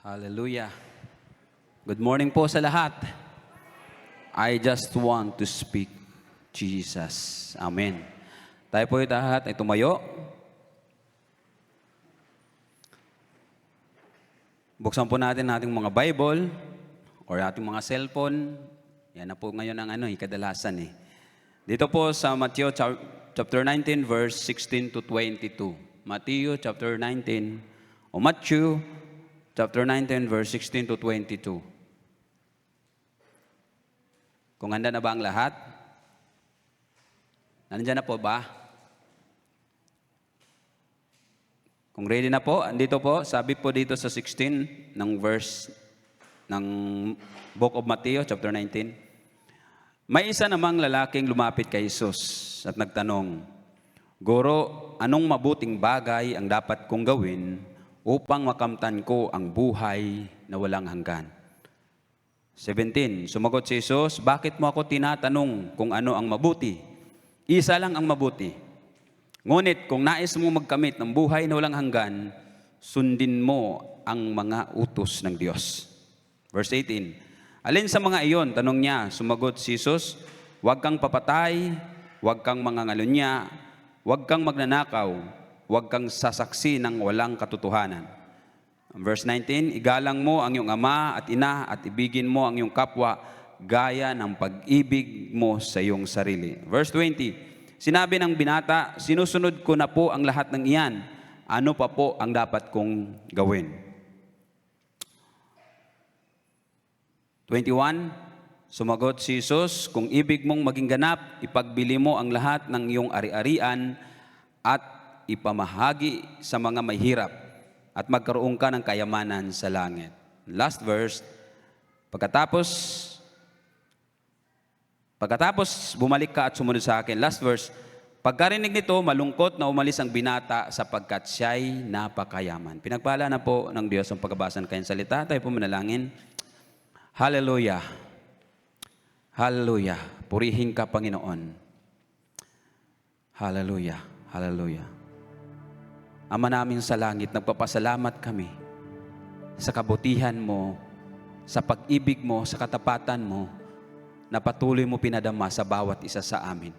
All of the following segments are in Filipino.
Hallelujah. Good morning po sa lahat. I just want to speak Jesus. Amen. Tayo po yung lahat ay tumayo. Buksan po natin ating mga Bible or ating mga cellphone. Yan na po ngayon ang kadalasan eh. Dito po sa Matthew chapter 19 verse 16 to 22. Matthew chapter 19 o Matthew chapter 19 verse 16 to 22. Kung handa na ba ang lahat? Nandiyan na po ba? Kung ready na po, andito po, sabi po dito sa 16 ng verse ng Book of Matthew, chapter 19. May isa namang lalaking lumapit kay Jesus at nagtanong, Guro, anong mabuting bagay ang dapat kong gawin upang makamtan ko ang buhay na walang hanggan? 17. Sumagot si Jesus, bakit mo ako tinatanong kung ano ang mabuti? Isa lang ang mabuti. Ngunit kung nais mo magkamit ng buhay na walang hanggan, sundin mo ang mga utos ng Diyos. Verse 18. Alin sa mga iyon? Tanong niya. Sumagot si Jesus, huwag kang papatay, huwag kang mangangalunya, huwag kang magnanakaw, huwag kang sasaksi ng walang katotohanan. Verse 19, igalang mo ang iyong ama at ina at ibigin mo ang iyong kapwa gaya ng pag-ibig mo sa iyong sarili. Verse 20, sinabi ng binata, sinusunod ko na po ang lahat ng iyan. Ano pa po ang dapat kong gawin? 21, sumagot si Jesus, kung ibig mong maging ganap, ipagbili mo ang lahat ng iyong ari-arian at ipamahagi sa mga mahirap at magkaroon ka ng kayamanan sa langit. Last verse, pagkatapos bumalik ka at sumunod sa akin. Last verse, pagkarinig nito, malungkot na umalis ang binata sapagkat siya'y napakayaman. Pinagpala na po ng Diyos ang pagkabasa ng kanyang salita. Tayo po manalangin. Hallelujah. Hallelujah. Purihin ka, Panginoon. Hallelujah. Hallelujah. Ama namin sa langit, nagpapasalamat kami sa kabutihan mo, sa pag-ibig mo, sa katapatan mo, na patuloy mo pinadama sa bawat isa sa amin.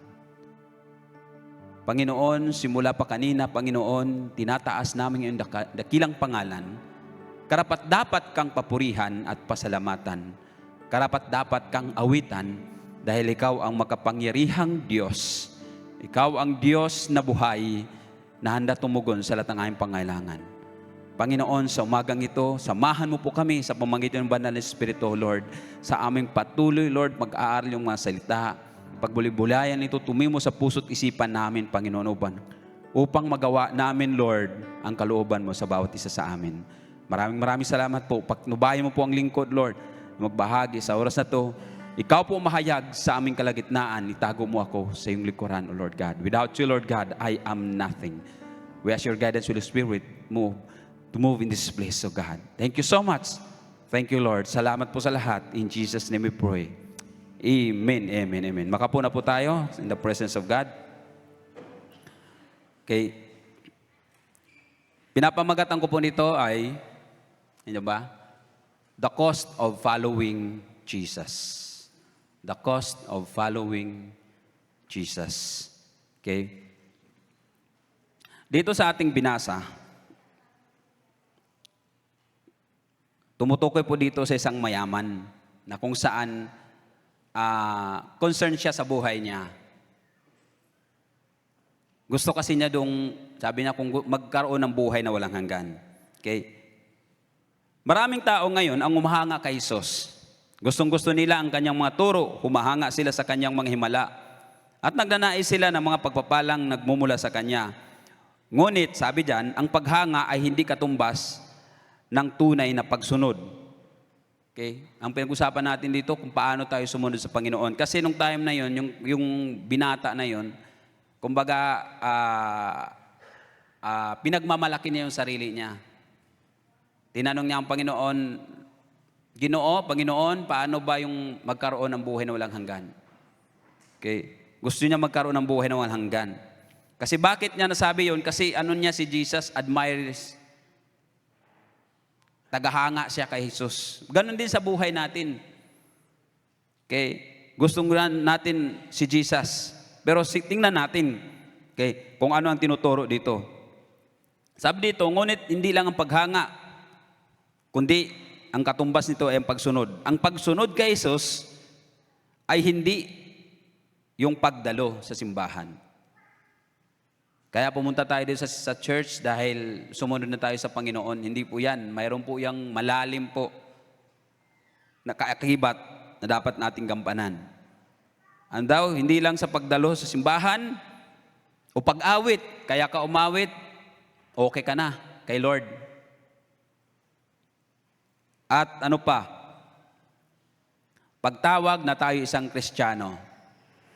Panginoon, simula pa kanina, Panginoon, tinataas namin yung dakilang pangalan. Karapat-dapat kang papurihan at pasalamatan. Karapat-dapat kang awitan dahil ikaw ang makapangyarihang Diyos. Ikaw ang Diyos na buhay na handa tumugon sa lahat ng aming pangailangan. Panginoon, sa umagang ito, samahan mo po kami sa pamamagitan ng Banal na Espiritu, Lord, sa aming patuloy, Lord, mag-aaral yung mga salita. Pagbuli-bulayan ito, tumimo sa puso't isipan namin, Panginoon, upang magawa namin, Lord, ang kalooban mo sa bawat isa sa amin. Maraming salamat po. Patnubayan mo po ang lingkod, Lord, magbahagi sa oras na to. Ikaw po mahayag sa aming kalagitnaan. Itago mo ako sa iyong likuran, O Lord God. Without you, Lord God, I am nothing. We ask your guidance, Holy Spirit, to move in this place, O God. Thank you so much. Thank you, Lord. Salamat po sa lahat. In Jesus' name we pray. Amen, amen, amen. Makapuna po tayo in the presence of God. Okay. Pinapamagatan ko po nito ay, hindi ba? The cost of following Jesus. The cost of following Jesus. Okay? Dito sa ating binasa, tumutukoy po dito sa isang mayaman na kung saan concerned siya sa buhay niya. Gusto kasi niya sabi niya kung magkaroon ng buhay na walang hanggan. Okay? Maraming tao ngayon ang humahanga kay Jesus. Gustong-gusto nila ang kanyang mga turo, humahanga sila sa kanyang mga himala, at nagnanais sila ng mga pagpapalang nagmumula sa kanya. Ngunit, sabi diyan, ang paghanga ay hindi katumbas ng tunay na pagsunod. Okay? Ang pinag-usapan natin dito kung paano tayo sumunod sa Panginoon. Kasi nung time na yon, yung binata na yon, kumbaga, pinagmamalaki niya yung sarili niya. Tinanong niya ang Panginoon, Ginoo, Panginoon, paano ba yung magkaroon ng buhay na walang hanggan? Okay. Gusto niya magkaroon ng buhay na walang hanggan. Kasi bakit niya nasabi yun? Kasi si Jesus admires Tagahanga siya kay Jesus. Ganon din sa buhay natin. Okay? Gustong natin si Jesus. Pero tingnan natin, okay, kung ano ang tinuturo dito. Sabi dito, ngunit hindi lang ang paghanga, kundi ang katumbas nito ay ang pagsunod. Ang pagsunod kay Jesus ay hindi yung pagdalo sa simbahan. Kaya pumunta tayo dito sa church dahil sumunod na tayo sa Panginoon. Hindi po yan. Mayroon po yung malalim po na kaakibat na dapat nating gampanan. Ang daw, hindi lang sa pagdalo sa simbahan o pag-awit. Kaya ka umawit, okay ka na kay Lord. At ano pa? Pagtawag na tayo isang Kristiyano.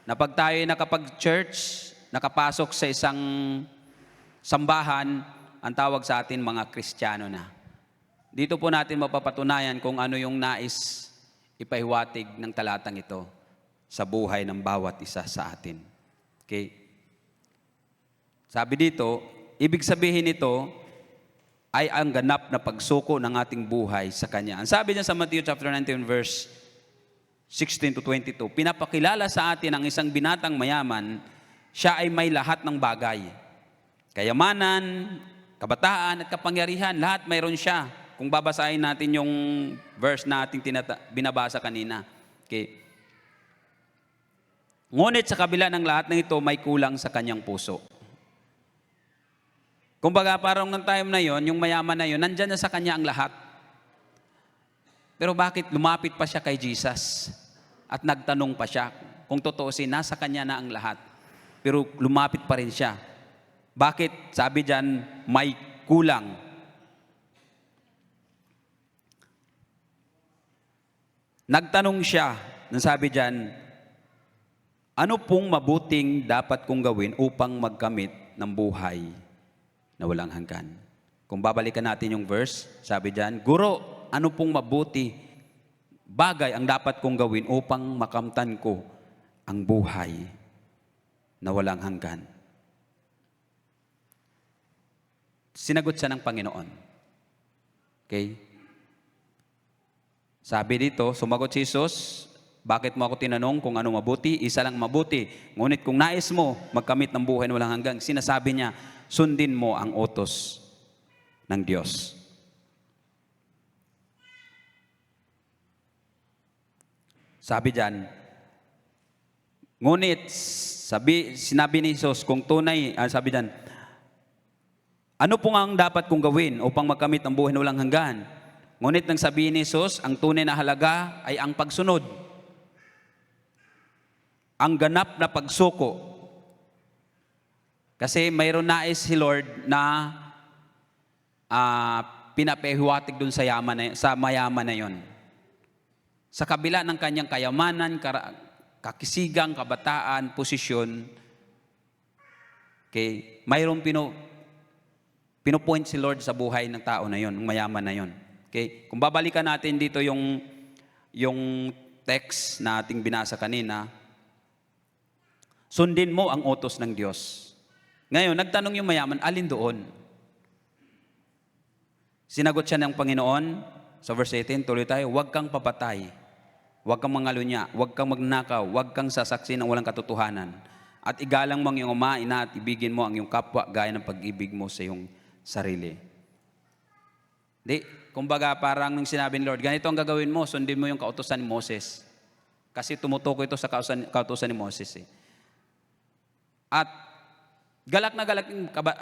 Na pag tayo nakapag-church, nakapasok sa isang sambahan, ang tawag sa atin mga Kristiyano na. Dito po natin mapapatunayan kung ano yung nais ipahiwatig ng talatang ito sa buhay ng bawat isa sa atin. Okay? Sabi dito, ibig sabihin nito ay ang ganap na pagsuko ng ating buhay sa Kanya. Ang sabi niya sa Matthew chapter 19 verse 16 to 22, pinapakilala sa atin ang isang binatang mayaman, siya ay may lahat ng bagay. Kayamanan, kabataan at kapangyarihan, lahat mayroon siya. Kung babasahin natin yung verse na ating binabasa kanina. Okay. Ngunit sa kabila ng lahat ng ito, may kulang sa kanyang puso. Kumbaga, parang ng time na yon, yung mayaman na yon, nandyan na sa kanya ang lahat. Pero bakit lumapit pa siya kay Jesus? At nagtanong pa siya. Kung totoosin, nasa kanya na ang lahat. Pero lumapit pa rin siya. Bakit? Sabi dyan, may kulang. Nagtanong siya, nang sabi dyan, ano pong mabuting dapat kong gawin upang magkamit ng buhay na walang hanggan? Kung babalikan natin yung verse, sabi dyan, Guro, ano pong mabuti bagay ang dapat kong gawin upang makamtan ko ang buhay na walang hanggan? Sinagot siya ng Panginoon. Okay? Sabi dito, sumagot si Jesus, bakit mo ako tinanong kung ano mabuti? Isa lang mabuti. Ngunit kung nais mo magkamit ng buhay na walang hanggan, sinasabi niya, sundin mo ang utos ng Diyos. Sabi diyan, ngunit sinabi ni Jesus, kung tunay, sabi diyan, ano po ang dapat kong gawin upang magkamit ng buhay na walang hanggan? Ngunit nang sabihin ni Jesus, ang tunay na halaga ay ang pagsunod. Ang ganap na pagsuko. Kasi mayroon nais si Lord na pinapahiwatig dun sa mayaman na yon. Sa kabila ng kanyang kayamanan, kakisigang, kabataan, posisyon, okay, mayroong pinopoint si Lord sa buhay ng tao na yon, ng mayaman na yon. Okay? Kung babalikan natin dito yung text na ating binasa kanina, sundin mo ang utos ng Diyos. Ngayon, nagtanong yung mayaman, alin doon? Sinagot siya ng Panginoon, sa verse 18, tuloy tayo, huwag kang papatay, huwag kang mangalunya, huwag kang magnakaw, huwag kang sasaksi ng walang katotohanan, at igalang mo ang iyong ama, ina, at ibigin mo ang iyong kapwa gaya ng pag-ibig mo sa iyong sarili. Di, kumbaga parang nung sinabi ni Lord, ganito ang gagawin mo, sundin mo yung kautusan ni Moses. Kasi tumutukoy ito sa kautusan ni Moses. At galak na galak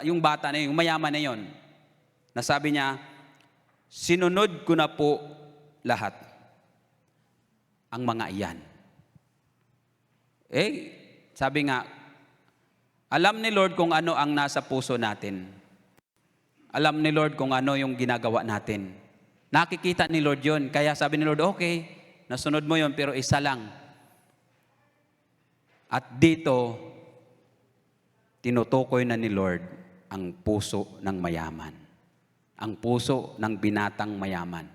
yung bata na yun, yung mayaman na yun. Nasabi niya, sinunod ko na po lahat ang mga iyan. Sabi nga, alam ni Lord kung ano ang nasa puso natin. Alam ni Lord kung ano yung ginagawa natin. Nakikita ni Lord yun. Kaya sabi ni Lord, okay, nasunod mo yun, pero isa lang. At dito, tinutukoy na ni Lord ang puso ng mayaman. Ang puso ng binatang mayaman.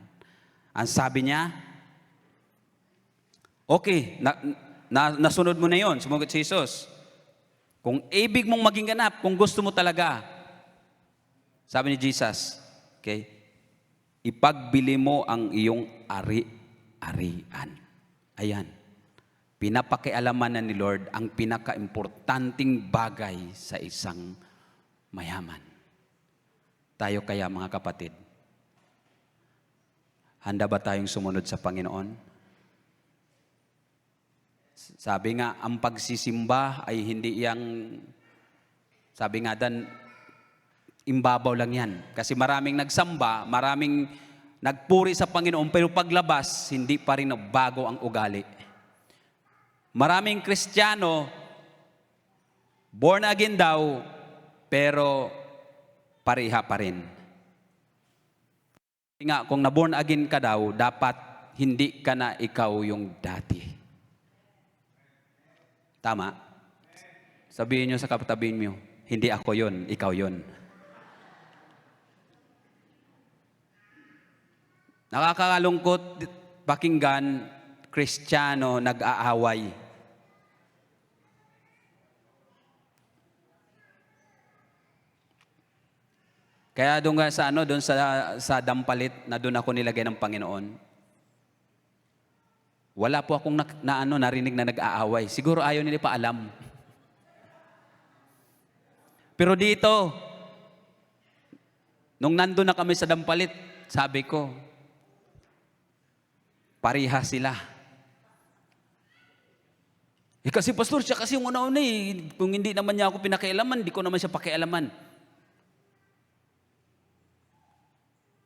Ang sabi niya, okay, nasunod mo na yon, sumagot si Jesus. Kung ibig mong maging ganap, kung gusto mo talaga, sabi ni Jesus, okay, ipagbili mo ang iyong ari-arian. Ayan. Pinapakialaman na ni Lord ang pinaka-importanting bagay sa isang mayaman. Tayo kaya mga kapatid, handa ba tayong sumunod sa Panginoon? Sabi nga, ang pagsisimba ay hindi sabi nga dan, imbabaw lang yan. Kasi maraming nagsamba, maraming nagpuri sa Panginoon, pero paglabas, hindi pa rin bago ang ugali. Maraming Kristiyano, born again daw, pero pareha pa rin. Nga, kung na-born again ka daw, dapat hindi ka na ikaw yung dati. Tama? Sabihin nyo sa kapatabihin nyo, hindi ako yun, ikaw yun. Nakakalungkot pakinggan, Kristiyano nag-aaway. Kaya doon nga doon sa dampalit na doon ako nilagay ng Panginoon. Wala po akong narinig na nag-aaway. Siguro ayaw nila pa alam. Pero dito, nung nandun na kami sa dampalit, sabi ko, pariha sila. Kasi pastor, siya kasi yung una-una eh. Kung hindi naman niya ako pinakialaman, di ko naman siya pakialaman.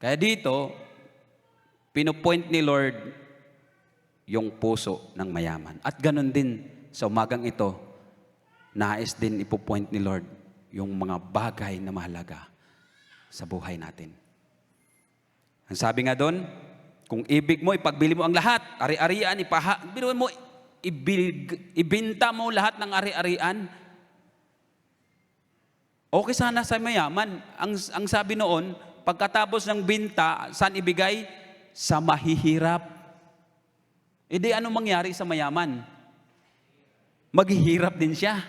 Kaya dito, pinupoint ni Lord yung puso ng mayaman. At ganun din sa umagang ito, nais din ipupoint ni Lord yung mga bagay na mahalaga sa buhay natin. Ang sabi nga doon, kung ibig mo, ipagbili mo ang lahat, ari-arian, biruin mo, ibinta mo lahat ng ari-arian. Okay sana sa mayaman. Ang sabi noon, pagkatapos ng binta, saan ibigay? Sa mahihirap. E di ano mangyari sa mayaman? Maghihirap din siya.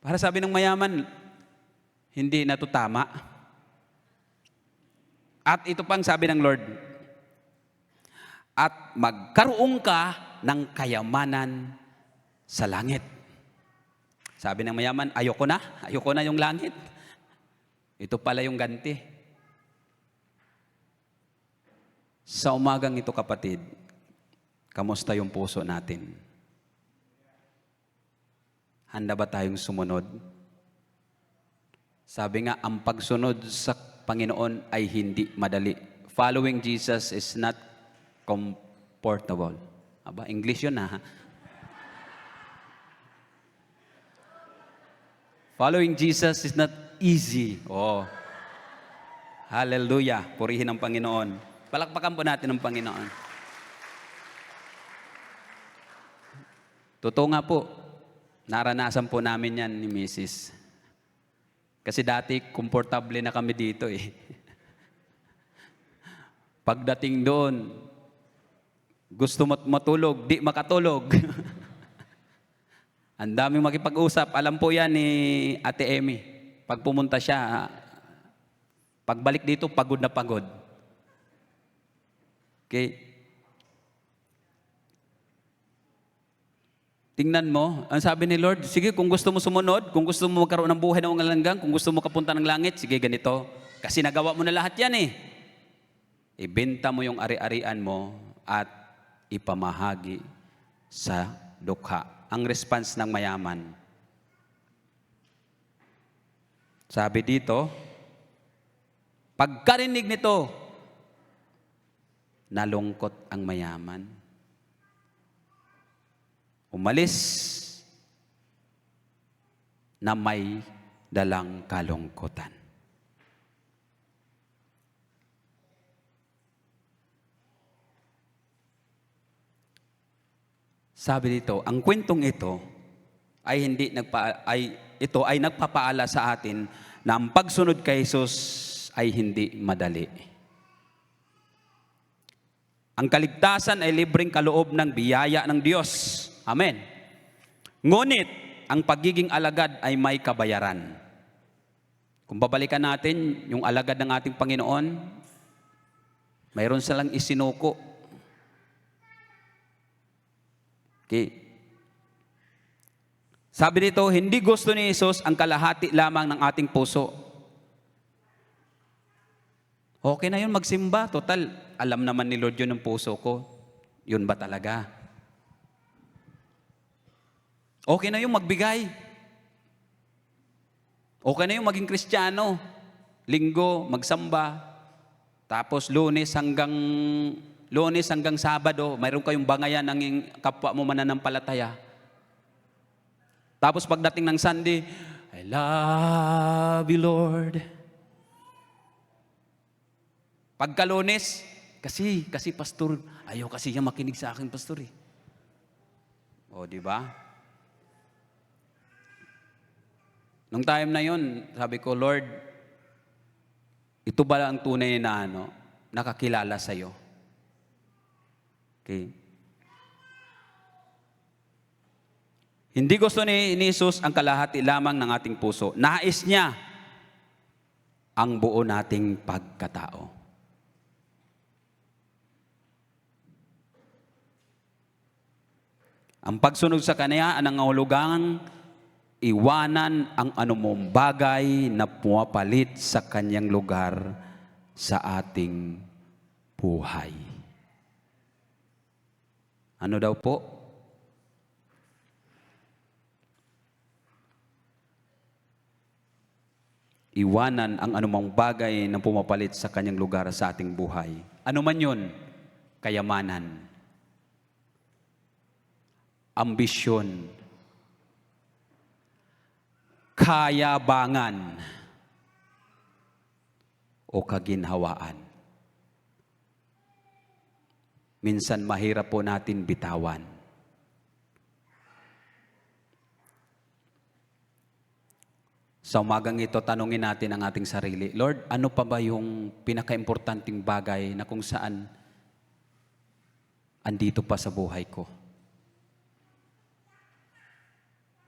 Para sabi ng mayaman, hindi na to tama. At ito pang sabi ng Lord, at magkaroon ka ng kayamanan sa langit. Sabi ng mayaman, ayoko na yung langit. Ito pala yung ganti. Sa umagang ito kapatid, kamusta yung puso natin? Handa ba tayong sumunod? Sabi nga, ang pagsunod sa Panginoon ay hindi madali. Following Jesus is not comfortable. Aba, English yun ha. Following Jesus is not easy. Oh. Hallelujah. Purihin ang Panginoon. Palakpakan po natin ang Panginoon. Totoo nga po, naranasan po namin yan ni Mrs. Kasi dati, komportable na kami dito eh. Pagdating doon, gusto matulog, di makatulog. Ang daming makipag-usap. Alam po yan ni Ate Emmy. Pag pumunta siya, pagbalik dito, pagod na pagod. Okay? Tingnan mo, ang sabi ni Lord, sige kung gusto mo sumunod, kung gusto mo magkaroon ng buhay na ungalanggang, kung gusto mo kapunta ng langit, sige ganito. Kasi nagawa mo na lahat yan eh. Ibenta mo yung ari-arian mo at ipamahagi sa dukha. Ang response ng mayaman. Sabi dito, pagkarinig nito, nalungkot ang mayaman. Umalis na may dalang kalungkutan. Sabi dito, ang kwentong ito ay ito ay nagpapaala sa atin na ang pagsunod kay Jesus ay hindi madali. Ang kaligtasan ay libreng kaloob ng biyaya ng Diyos. Amen. Ngunit, ang pagiging alagad ay may kabayaran. Kung babalikan natin yung alagad ng ating Panginoon, mayroon silang isinuko. Okay. Sabi dito, hindi gusto ni Jesus ang kalahati lamang ng ating puso. Okay na yun, magsimba. Total, alam naman ni Lord yun ang puso ko. Yun ba talaga? Okay na yung magbigay. Okay na yung maging Kristiyano. Linggo, magsamba. Tapos Lunes hanggang Sabado, mayroon kayong bangayan ng kapwa mo mananampalataya. Tapos pagdating ng Sunday, I love you, Lord. Pagka Lunes, kasi pastor, ayaw kasi niya makinig sa akin, pastor eh. O, di ba? Nung time na yon, sabi ko, Lord, ito ba ang tunay na nakakilala sa iyo? Okay. Hindi gusto ni Jesus ang kalahati lamang ng ating puso. Nais niya ang buo nating pagkatao. Ang pagsunod sa Kanya ang nangangahulugang iwanan ang anumang bagay na pumapalit sa Kanyang lugar sa ating buhay. Ano daw po? Iwanan ang anumang bagay na pumapalit sa Kanyang lugar sa ating buhay. Ano man yun? Kayamanan, ambisyon, kayabangan, o kaginhawaan. Minsan mahirap po natin bitawan. Sa umagang ito, tanungin natin ang ating sarili, Lord, ano pa ba yung pinaka-importanting bagay na kung saan andito pa sa buhay ko?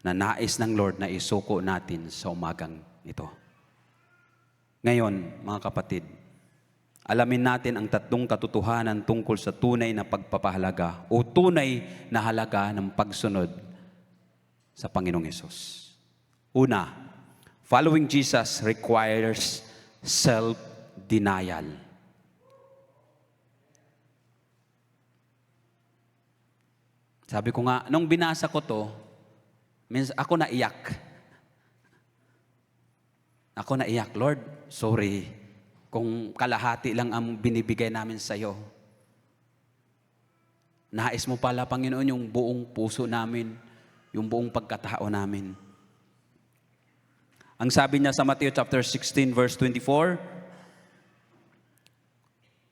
Na nais ng Lord na isuko natin sa umagang ito. Ngayon, mga kapatid, alamin natin ang tatlong katotohanan tungkol sa tunay na pagpapahalaga o tunay na halaga ng pagsunod sa Panginoong Hesus. Una, following Jesus requires self-denial. Sabi ko nga, nung binasa ko to, ako naiyak. Ako naiyak, Lord, sorry kung kalahati lang ang binibigay namin sa iyo. Nais mo pala, Panginoon, yung buong puso namin, yung buong pagkatao namin. Ang sabi niya sa Matthew chapter 16 verse 24,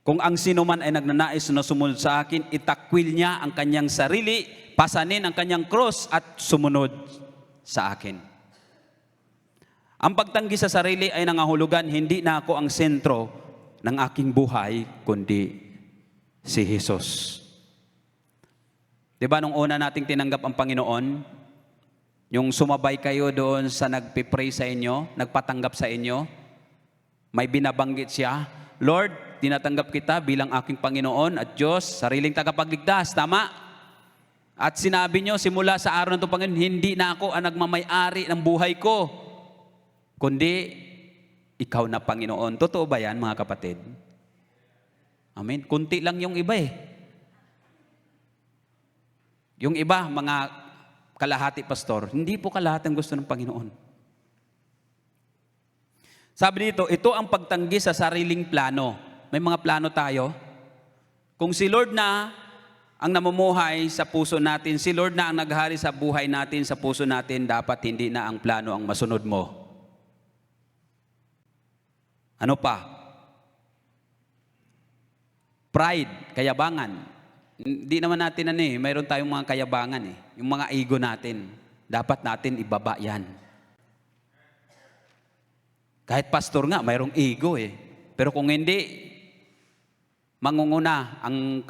kung ang sino man ay nagnanais na sumunod sa akin, itakwil niya ang kanyang sarili, pasanin ang kanyang cross at sumunod sa akin. Ang pagtanggi sa sarili ay nangahulugan, hindi na ako ang sentro ng aking buhay, kundi si Jesus. Diba nung una nating tinanggap ang Panginoon, yung sumabay kayo doon sa nagpipray sa inyo, nagpatanggap sa inyo, may binabanggit siya, Lord, tinatanggap kita bilang aking Panginoon at Diyos, sariling tagapagligtas, tama? At sinabi nyo, simula sa araw na ito, Panginoon, hindi na ako ang nagmamay-ari ng buhay ko, kundi ikaw na Panginoon. Totoo ba yan, mga kapatid? Amen. Kunti lang yung iba eh. Yung iba, mga kalahati pastor, hindi po kalahati ang gusto ng Panginoon. Sabi dito, ito ang pagtanggi sa sariling plano. May mga plano tayo. Kung si Lord na ang namumuhay sa puso natin, si Lord na ang naghari sa buhay natin, sa puso natin, dapat hindi na ang plano ang masunod mo. Ano pa? Pride, kayabangan. Hindi naman natin mayroon tayong mga kayabangan eh. Yung mga ego natin, dapat natin ibaba yan. Kahit pastor nga, mayroong ego eh. Pero kung hindi, mangunguna ang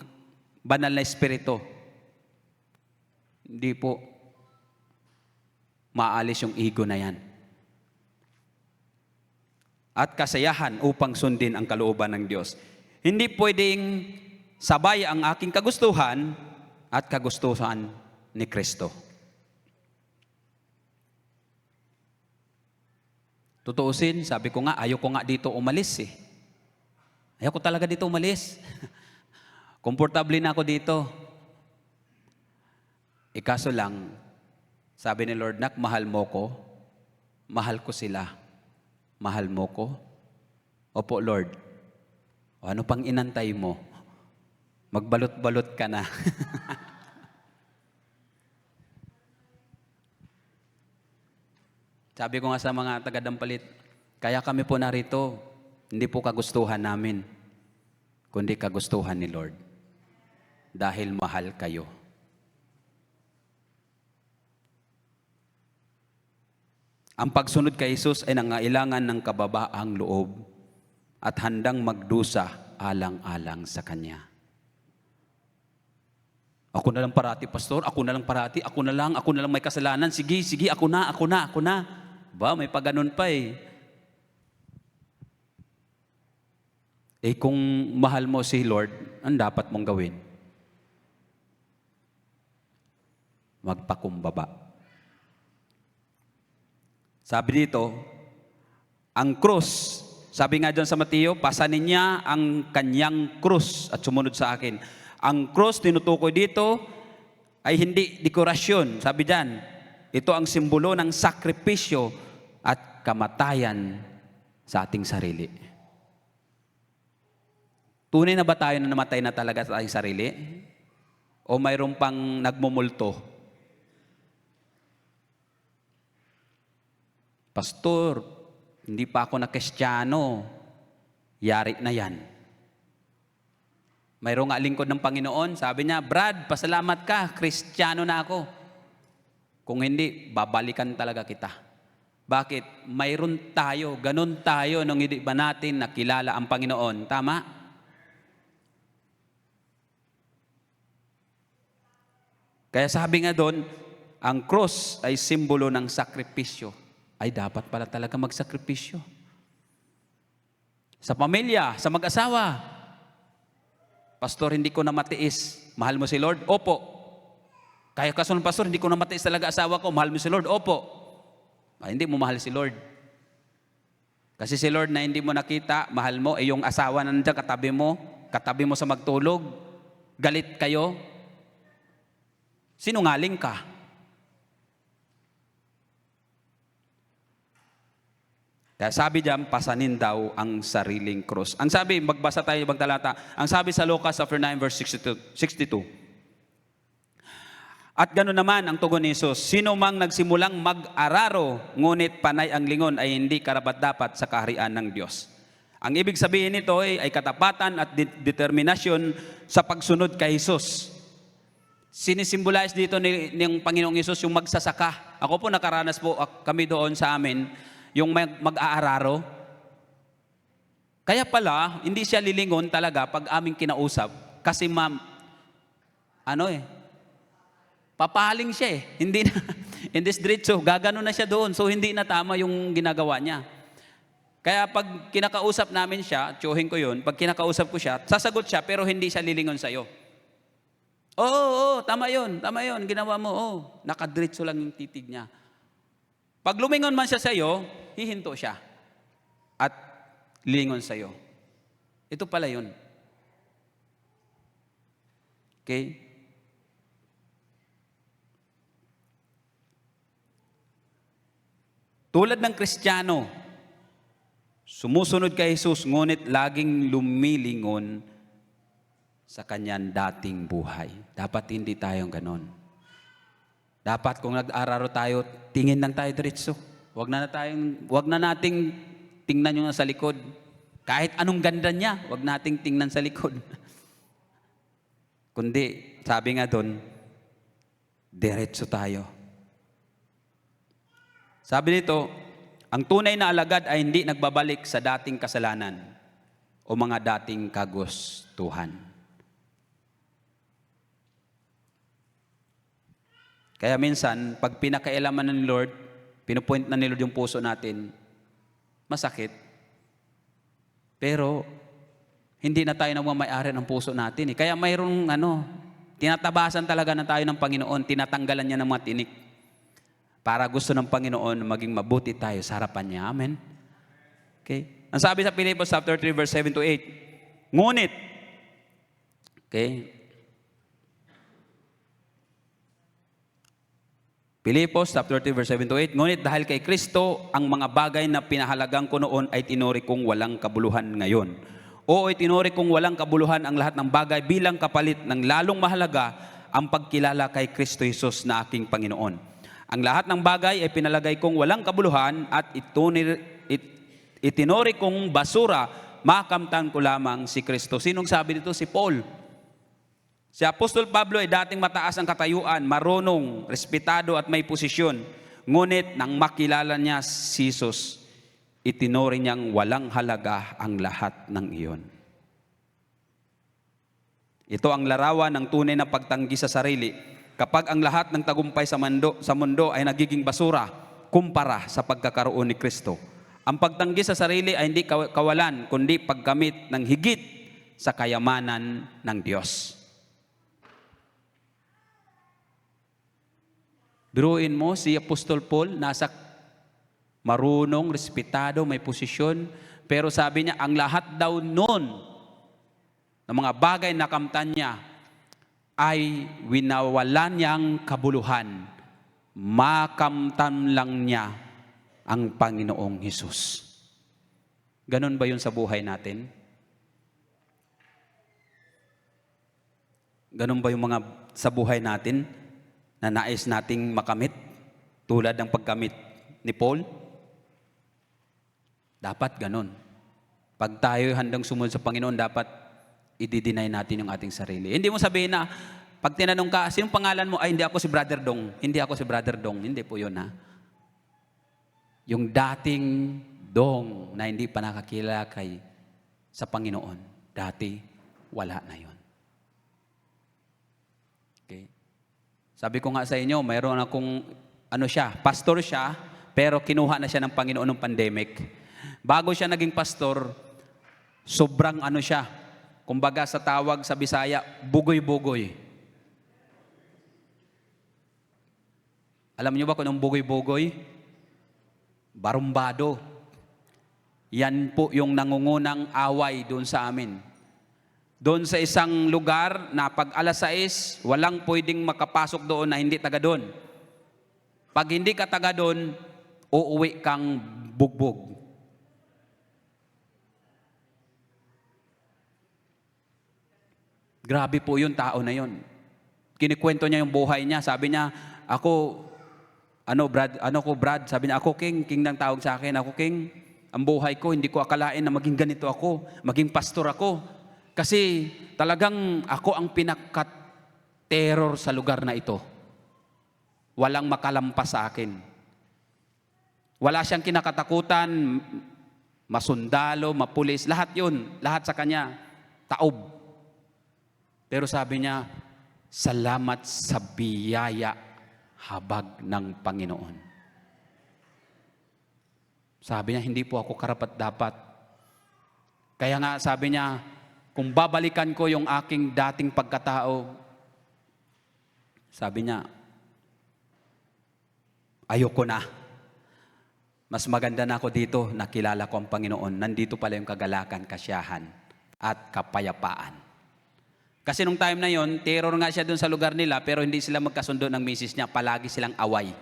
banal na espiritu, hindi po maalis yung ego na yan. at kasayahan upang sundin ang kalooban ng Diyos. Hindi pwedeng sabay ang aking kagustuhan at kagustuhan ni Kristo. Tutuusin, sabi ko nga, ayaw ko nga dito umalis eh. Ayaw ko talaga dito umalis. Komportable na ako dito. Kaso lang, sabi ni Lord, nak, mahal mo ko. Mahal ko sila. Mahal mo ko. Opo, Lord. O ano pang inantay mo? Magbalot-balot ka na. Sabi ko nga sa mga taga-Dampalit, kaya kami po narito, hindi po kagustuhan namin, kundi kagustuhan ni Lord. Dahil mahal kayo. Ang pagsunod kay Jesus ay nangailangan ng kababaang loob at handang magdusa alang-alang sa Kanya. Ako na lang parati, pastor. Ako na lang parati. Ako na lang may kasalanan. Sige, ako na. Ba, may paganon pa eh. Kung mahal mo si Lord, ang dapat mong gawin? Magpakumbaba. Sabi dito, ang krus, sabi nga dyan sa Mateo, pasanin niya ang kanyang krus at sumunod sa akin. Ang krus, tinutukoy dito, ay hindi dekorasyon. Sabi dyan, ito ang simbolo ng sakripisyo at kamatayan sa ating sarili. Tunay na ba tayo na namatay na talaga sa ating sarili? O mayroon pang nagmumulto? Pastor, hindi pa ako na Kristiyano. Yari na yan. Mayroong nga lingkod ng Panginoon, sabi niya, Brad, pasalamat ka, Kristiyano na ako. Kung hindi, babalikan talaga kita. Bakit? Mayroon tayo, ganun tayo nung hindi ba natin nakilala ang Panginoon. Tama? Kaya sabi nga doon, ang cross ay simbolo ng sakripisyo. Ay dapat pala talaga magsakripisyo. Sa pamilya, sa mag-asawa. Pastor, hindi ko na matiis. Mahal mo si Lord? Opo. Kaya kasunod, pastor, hindi ko na matiis talaga asawa ko. Mahal mo si Lord? Opo. Hindi mo mahal si Lord. Kasi si Lord na hindi mo nakita, mahal mo, yung asawa na nandiyan, katabi mo sa magtulog, galit kayo, sinungaling ka. Kaya sabi diyan, pasanin daw ang sariling krus. Ang sabi, magbasa tayo ibang talata, ang sabi sa Lucas chapter 9 verse 62. At gano'n naman ang tugon ni Jesus, sino mang nagsimulang mag-araro, ngunit panay ang lingon ay hindi karapat-dapat sa kaharian ng Diyos. Ang ibig sabihin nito ay katapatan at determinasyon sa pagsunod kay Jesus. Sinisimbolize dito ng Panginoong Jesus yung magsasaka. Ako po nakaranas po kami doon sa amin, yung mag-aararo. Kaya pala, hindi siya lilingon talaga pag aming kinausap. Kasi papaling siya eh. Hindi diretso, gagano na siya doon. So hindi na tama yung ginagawa niya. Kaya pag kinakausap namin siya, tsuhin ko yun, pag kinakausap ko siya, sasagot siya pero hindi siya lilingon sa'yo. Oo, tama yun, ginawa mo, nakadiretso lang yung titig niya. Pag lumingon man siya sa'yo, hihinto siya at lilingon sa'yo. Ito pala yun. Okay? Tulad ng Kristiyano, sumusunod kay Jesus, ngunit laging lumilingon sa kanyang dating buhay. Dapat hindi tayong ganon. Dapat kung nag-araro tayo, tingin lang tayo diretso. Wag na nating tingnan yung nasa likod. Kahit anong ganda niya, wag nating tingnan sa likod. Kundi, sabi nga doon, diretso tayo. Sabi nito, ang tunay na alagad ay hindi nagbabalik sa dating kasalanan o mga dating kagustuhan. Kaya minsan, pag pinakailaman ni Lord, pinupoint na ni Lord yung puso natin, masakit. Pero hindi na tayo nagmamay-ari ng puso natin. Kaya mayroong tinatabasan talaga na tayo ng Panginoon, tinatanggalan niya ng mga tinik. Para gusto ng Panginoon maging mabuti tayo sa harapan niya. Amen? Okay? Ang sabi sa Pilipos chapter 3 verse 7 to 8, ngunit, okay? Pilipos chapter 3 verse 7 to 8, ngunit dahil kay Kristo, ang mga bagay na pinahalagang ko noon ay tinuri kong walang kabuluhan ngayon. Oo, itinuri kong walang kabuluhan ang lahat ng bagay bilang kapalit ng lalong mahalaga ang pagkilala kay Kristo Jesus na aking Panginoon. Ang lahat ng bagay ay pinalagay kong walang kabuluhan at itinuri kong basura, makamtan ko lamang si Kristo. Sinong sabi dito? Si Paul. Si Apostol Pablo ay dating mataas ang katayuan, marunong, respetado at may posisyon. Ngunit nang makilala niya si Jesus, itinuri niyang walang halaga ang lahat ng iyon. Ito ang larawan ng tunay na pagtanggi sa sarili. Kapag ang lahat ng tagumpay sa mundo ay nagiging basura, kumpara sa pagkakaroon ni Kristo. Ang pagtanggi sa sarili ay hindi kawalan, kundi paggamit ng higit sa kayamanan ng Diyos. Biruin mo si Apostol Paul, nasa marunong, respetado, may posisyon, pero sabi niya, ang lahat daw noon ng mga bagay na kamtan niya ay winawalan niyang kabuluhan. Makamtan lang niya ang Panginoong Hesus. Ganon ba yun sa buhay natin? Ganon ba yung mga sa buhay natin na nais nating makamit tulad ng pagkamit ni Paul? Dapat ganon. Pag tayo handang sumunod sa Panginoon, dapat i-deny natin yung ating sarili. Hindi mo sabihin na, pag tinanong ka, sinong pangalan mo? Ay, hindi ako si Brother Dong. Hindi ako si Brother Dong. Hindi po yun, ha? Yung dating Dong na hindi pa nakakilala sa Panginoon, dati, wala na yun. Okay? Sabi ko nga sa inyo, mayroon akong, pastor siya, pero kinuha na siya ng Panginoon ng pandemic. Bago siya naging pastor, sobrang siya. Kumbaga sa tawag sa Bisaya, bugoy-bugoy. Alam niyo ba kung anong bugoy-bugoy? Barumbado. Yan po yung nangungunang away doon sa amin. Doon sa isang lugar na pag alas 6, walang pwedeng makapasok doon na hindi taga doon. Pag hindi ka taga doon, uuwi kang bugbog. Grabe po yung tao na yun. Kinikwento niya yung buhay niya. Sabi niya, Brad? Sabi niya, ako King ng tawag sa akin. Ako King, ang buhay ko, hindi ko akalain na maging ganito ako, maging pastor ako. Kasi talagang ako ang pinaka-terror sa lugar na ito. Walang makalampas sa akin. Wala siyang kinakatakutan, masundalo, mapulis, lahat yun, lahat sa kanya, taob. Pero sabi niya, salamat sa biyaya habag ng Panginoon. Sabi niya, hindi po ako karapat-dapat. Kaya nga sabi niya, kung babalikan ko yung aking dating pagkatao, sabi niya, ayoko na. Mas maganda na ako dito, nakilala ko ang Panginoon. Nandito pala yung kagalakan, kasiyahan, at kapayapaan. Kasi nung time na yon, terror nga siya doon sa lugar nila, pero hindi sila magkasundo ng misis niya. Palagi silang away.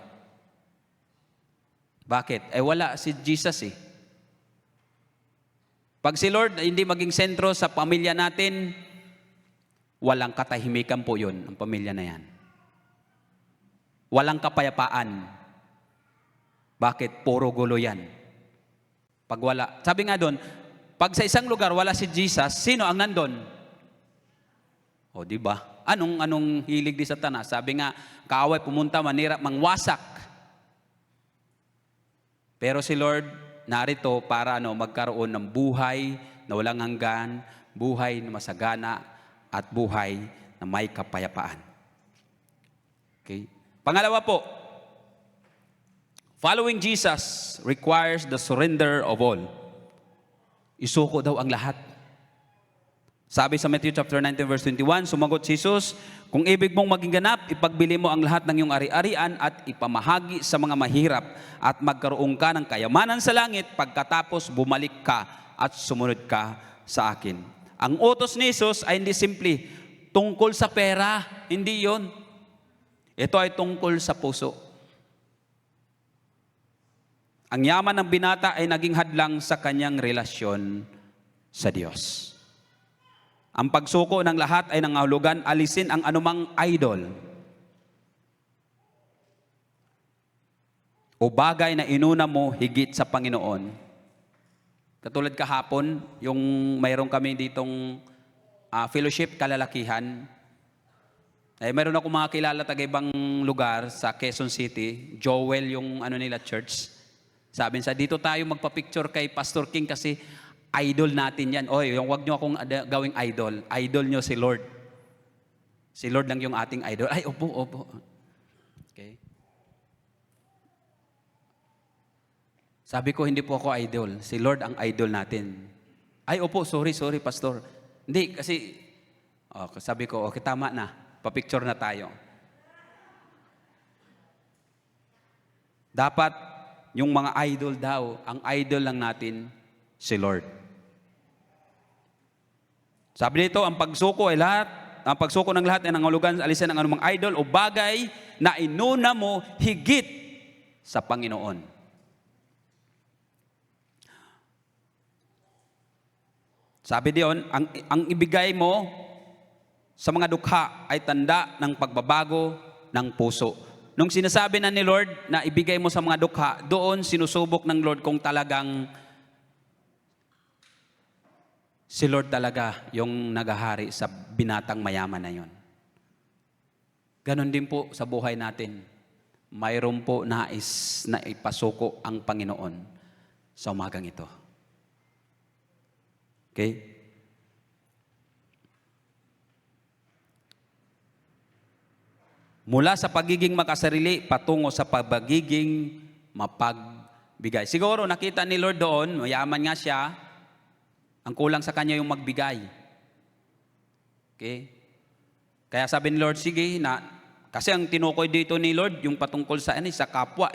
Bakit? Wala si Jesus . Pag si Lord hindi maging sentro sa pamilya natin, walang katahimikan po yun, ang pamilya na yan. Walang kapayapaan. Bakit? Puro gulo yan. Pag wala, sabi nga doon, pag sa isang lugar wala si Jesus, sino ang nandun? O, di ba? Anong hilig di Satanas? Sabi nga, kaaway pumunta, manira, mangwasak. Pero si Lord, narito para magkaroon ng buhay na walang hanggan, buhay na masagana, at buhay na may kapayapaan. Okay? Pangalawa po, following Jesus requires the surrender of all. isuko daw ang lahat. Sabi sa Matthew chapter 19 verse 21, sumagot si Jesus, kung ibig mong maging ganap, ipagbili mo ang lahat ng iyong ari-arian at ipamahagi sa mga mahirap at magkaroon ka ng kayamanan sa langit, pagkatapos bumalik ka at sumunod ka sa akin. Ang utos ni Jesus ay hindi simple tungkol sa pera, hindi yon. Ito ay tungkol sa puso. Ang yaman ng binata ay naging hadlang sa kanyang relasyon sa Diyos. Ang pagsuko ng lahat ay nangahulugan alisin ang anumang idol o bagay na inuna mo higit sa Panginoon. Katulad kahapon, yung mayroon kami ditong fellowship kalalakihan. Mayroon ako mga kilala taga ibang lugar sa Quezon City. Joel yung nila church. Sabi niya, dito tayo magpa-picture kay Pastor King kasi idol natin yan. Oy, huwag nyo akong gawing idol. Idol nyo si Lord. Si Lord lang yung ating idol. Ay, opo. Okay. Sabi ko, hindi po ako idol. Si Lord ang idol natin. Ay, opo, sorry, Pastor. Hindi, kasi, sabi ko, okay, tama na. Pa-picture na tayo. Dapat, yung mga idol daw, ang idol lang natin, si Lord. Sabi dito, ang pagsuko ng lahat ay nangahulugan alisin ang anumang idol o bagay na inuna mo higit sa Panginoon. Sabi diyon, ang ibigay mo sa mga dukha ay tanda ng pagbabago ng puso. Nung sinasabi na ni Lord na ibigay mo sa mga dukha, doon sinusubok ng Lord kung talagang si Lord talaga yung nagahari sa binatang mayaman na yon. Ganon din po sa buhay natin. Mayroon po nais na ipasuko ang Panginoon sa umagang ito. Okay? Mula sa pagiging makasarili, patungo sa pagiging mapagbigay. Siguro nakita ni Lord doon, mayaman nga siya, ang kulang sa kanya yung magbigay. Okay? Kaya sabi ni Lord, sige, kasi ang tinukoy dito ni Lord, yung patungkol sa kapwa,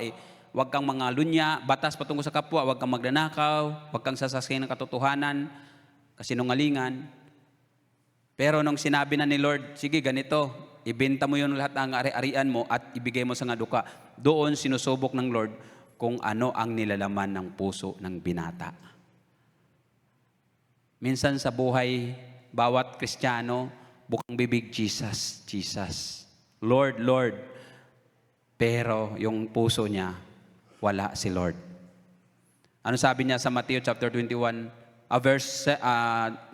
huwag kang mga lunya, batas patungkol sa kapwa, huwag kang magnanakaw, huwag kang sasasayin ng katotohanan, kasinungalingan. Pero nung sinabi na ni Lord, sige, ganito, ibenta mo yung lahat ng ari-arian mo at ibigay mo sa nga duka, doon sinusubok ng Lord kung ano ang nilalaman ng puso ng binata. Minsan sa buhay, bawat Kristiyano, bukang bibig, Jesus, Jesus. Lord, Lord. Pero yung puso niya, wala si Lord. Ano sabi niya sa Matthew chapter 21,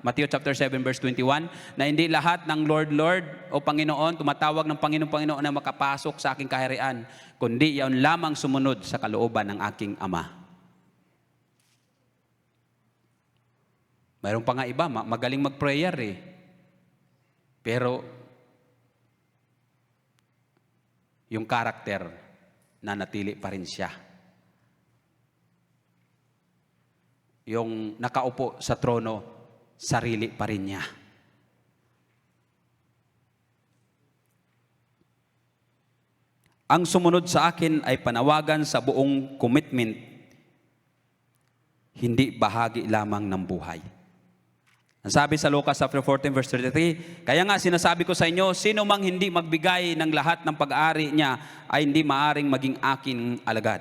Matthew chapter 7 verse 21, na hindi lahat ng Lord, Lord o Panginoon, tumatawag ng Panginoon na makapasok sa aking kaharian, kundi yaon lamang sumunod sa kalooban ng aking Ama. Mayroon pa nga iba, magaling mag-prayer Pero, yung karakter, nanatili pa rin siya. Yung nakaupo sa trono, sarili pa rin niya. Ang sumunod sa akin ay panawagan sa buong commitment, hindi bahagi lamang ng buhay. Ang sabi sa Lucas chapter 14 verse 33, kaya nga sinasabi ko sa inyo, sino mang hindi magbigay ng lahat ng pag-aari niya ay hindi maaring maging aking alagad.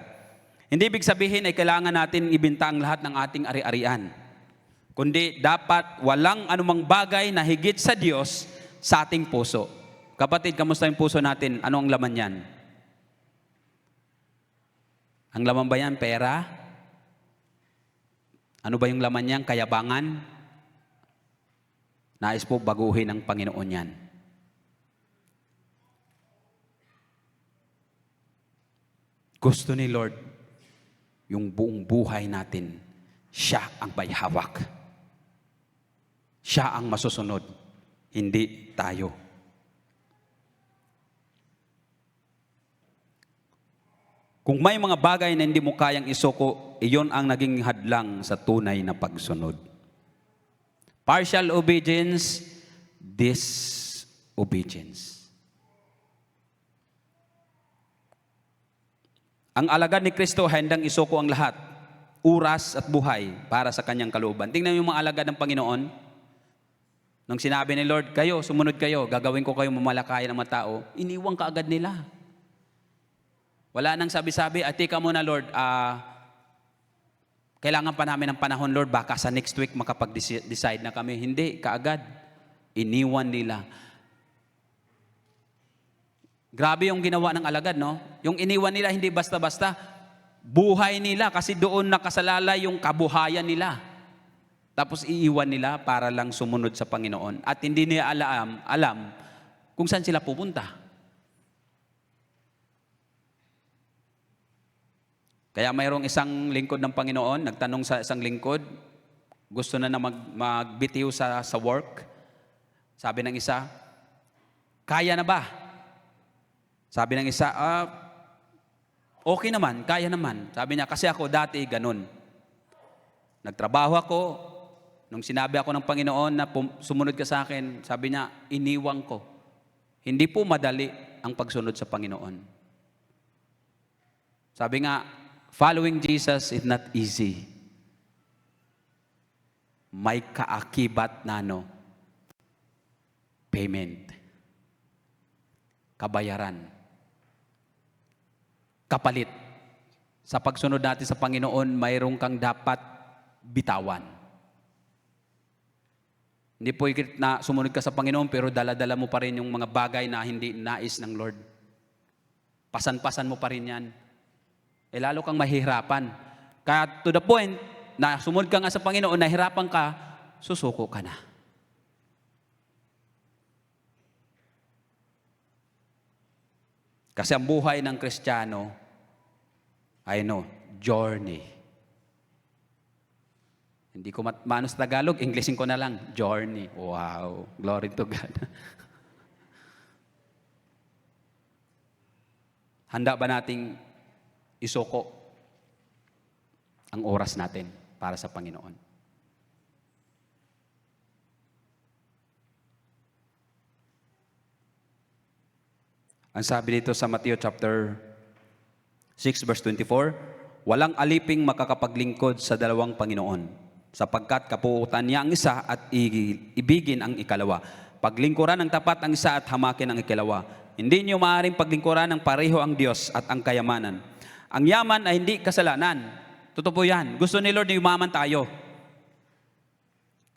Hindi ibig sabihin ay kailangan natin ibinta ang lahat ng ating ari-arian. Kundi dapat walang anumang bagay na higit sa Diyos sa ating puso. Kapatid, kamusta yung puso natin? Ano ang laman yan? Ang laman ba yan? Pera? Ano ba yung laman niyan? Kayabangan? Nais po baguhin ng Panginoon yan. Gusto ni Lord, yung buong buhay natin, siya ang may hawak. Siya ang masusunod, hindi tayo. Kung may mga bagay na hindi mo kayang isuko, iyon ang naging hadlang sa tunay na pagsunod. Partial obedience, disobedience. Ang alagad ni Kristo handang isuko ang lahat, oras at buhay para sa kanyang kalooban. Tingnan niyo yung mga alagad ng Panginoon. Nung sinabi ni Lord, kayo, sumunod kayo, gagawin ko kayo mamalakayan ng mga tao, iniwang kaagad nila. Wala nang sabi-sabi, tika muna Lord, kailangan pa namin ng panahon Lord, baka sa next week makapag-decide na kami. Hindi, kaagad. Iniwan nila. Grabe yung ginawa ng alagad, no? Yung iniwan nila, hindi basta-basta. Buhay nila kasi doon nakasalalay yung kabuhayan nila. Tapos iiwan nila para lang sumunod sa Panginoon. At hindi nila alam kung saan sila pupunta. Kaya mayroong isang lingkod ng Panginoon, nagtanong sa isang lingkod, gusto na magbitiw sa work. Sabi ng isa, kaya na ba? Sabi ng isa, okay naman, kaya naman. Sabi niya, kasi ako dati ganun. Nagtrabaho ako, nung sinabi ako ng Panginoon na sumunod ka sa akin, sabi niya, iniwang ko. Hindi po madali ang pagsunod sa Panginoon. Sabi nga, following Jesus is not easy. May kaakibat na payment. Kabayaran. Kapalit. Sa pagsunod natin sa Panginoon, mayroon kang dapat bitawan. Hindi po ikit na sumunod ka sa Panginoon pero dala-dala mo pa rin yung mga bagay na hindi nais ng Lord. Pasan-pasan mo pa rin yan. Lalo kang mahihirapan. Kaya to the point na sumunod ka nga sa Panginoon, nahirapan ka, susuko ka na. Kasi ang buhay ng Kristiyano ay journey. Hindi ko maano sa Tagalog, Englishin ko na lang, journey. Wow, glory to God. Handa ba nating isuko ang oras natin para sa Panginoon? Ang sabi dito sa Matthew chapter 6 verse 24, walang aliping makakapaglingkod sa dalawang Panginoon, sapagkat kapuutan niya ang isa at ibigin ang ikalawa. Paglingkuran ng tapat ang isa at hamakin ang ikalawa. Hindi niyo maaaring paglingkuran ng pareho ang Diyos at ang kayamanan. Ang yaman ay hindi kasalanan. Totoo po yan. Gusto ni Lord na yumaman tayo.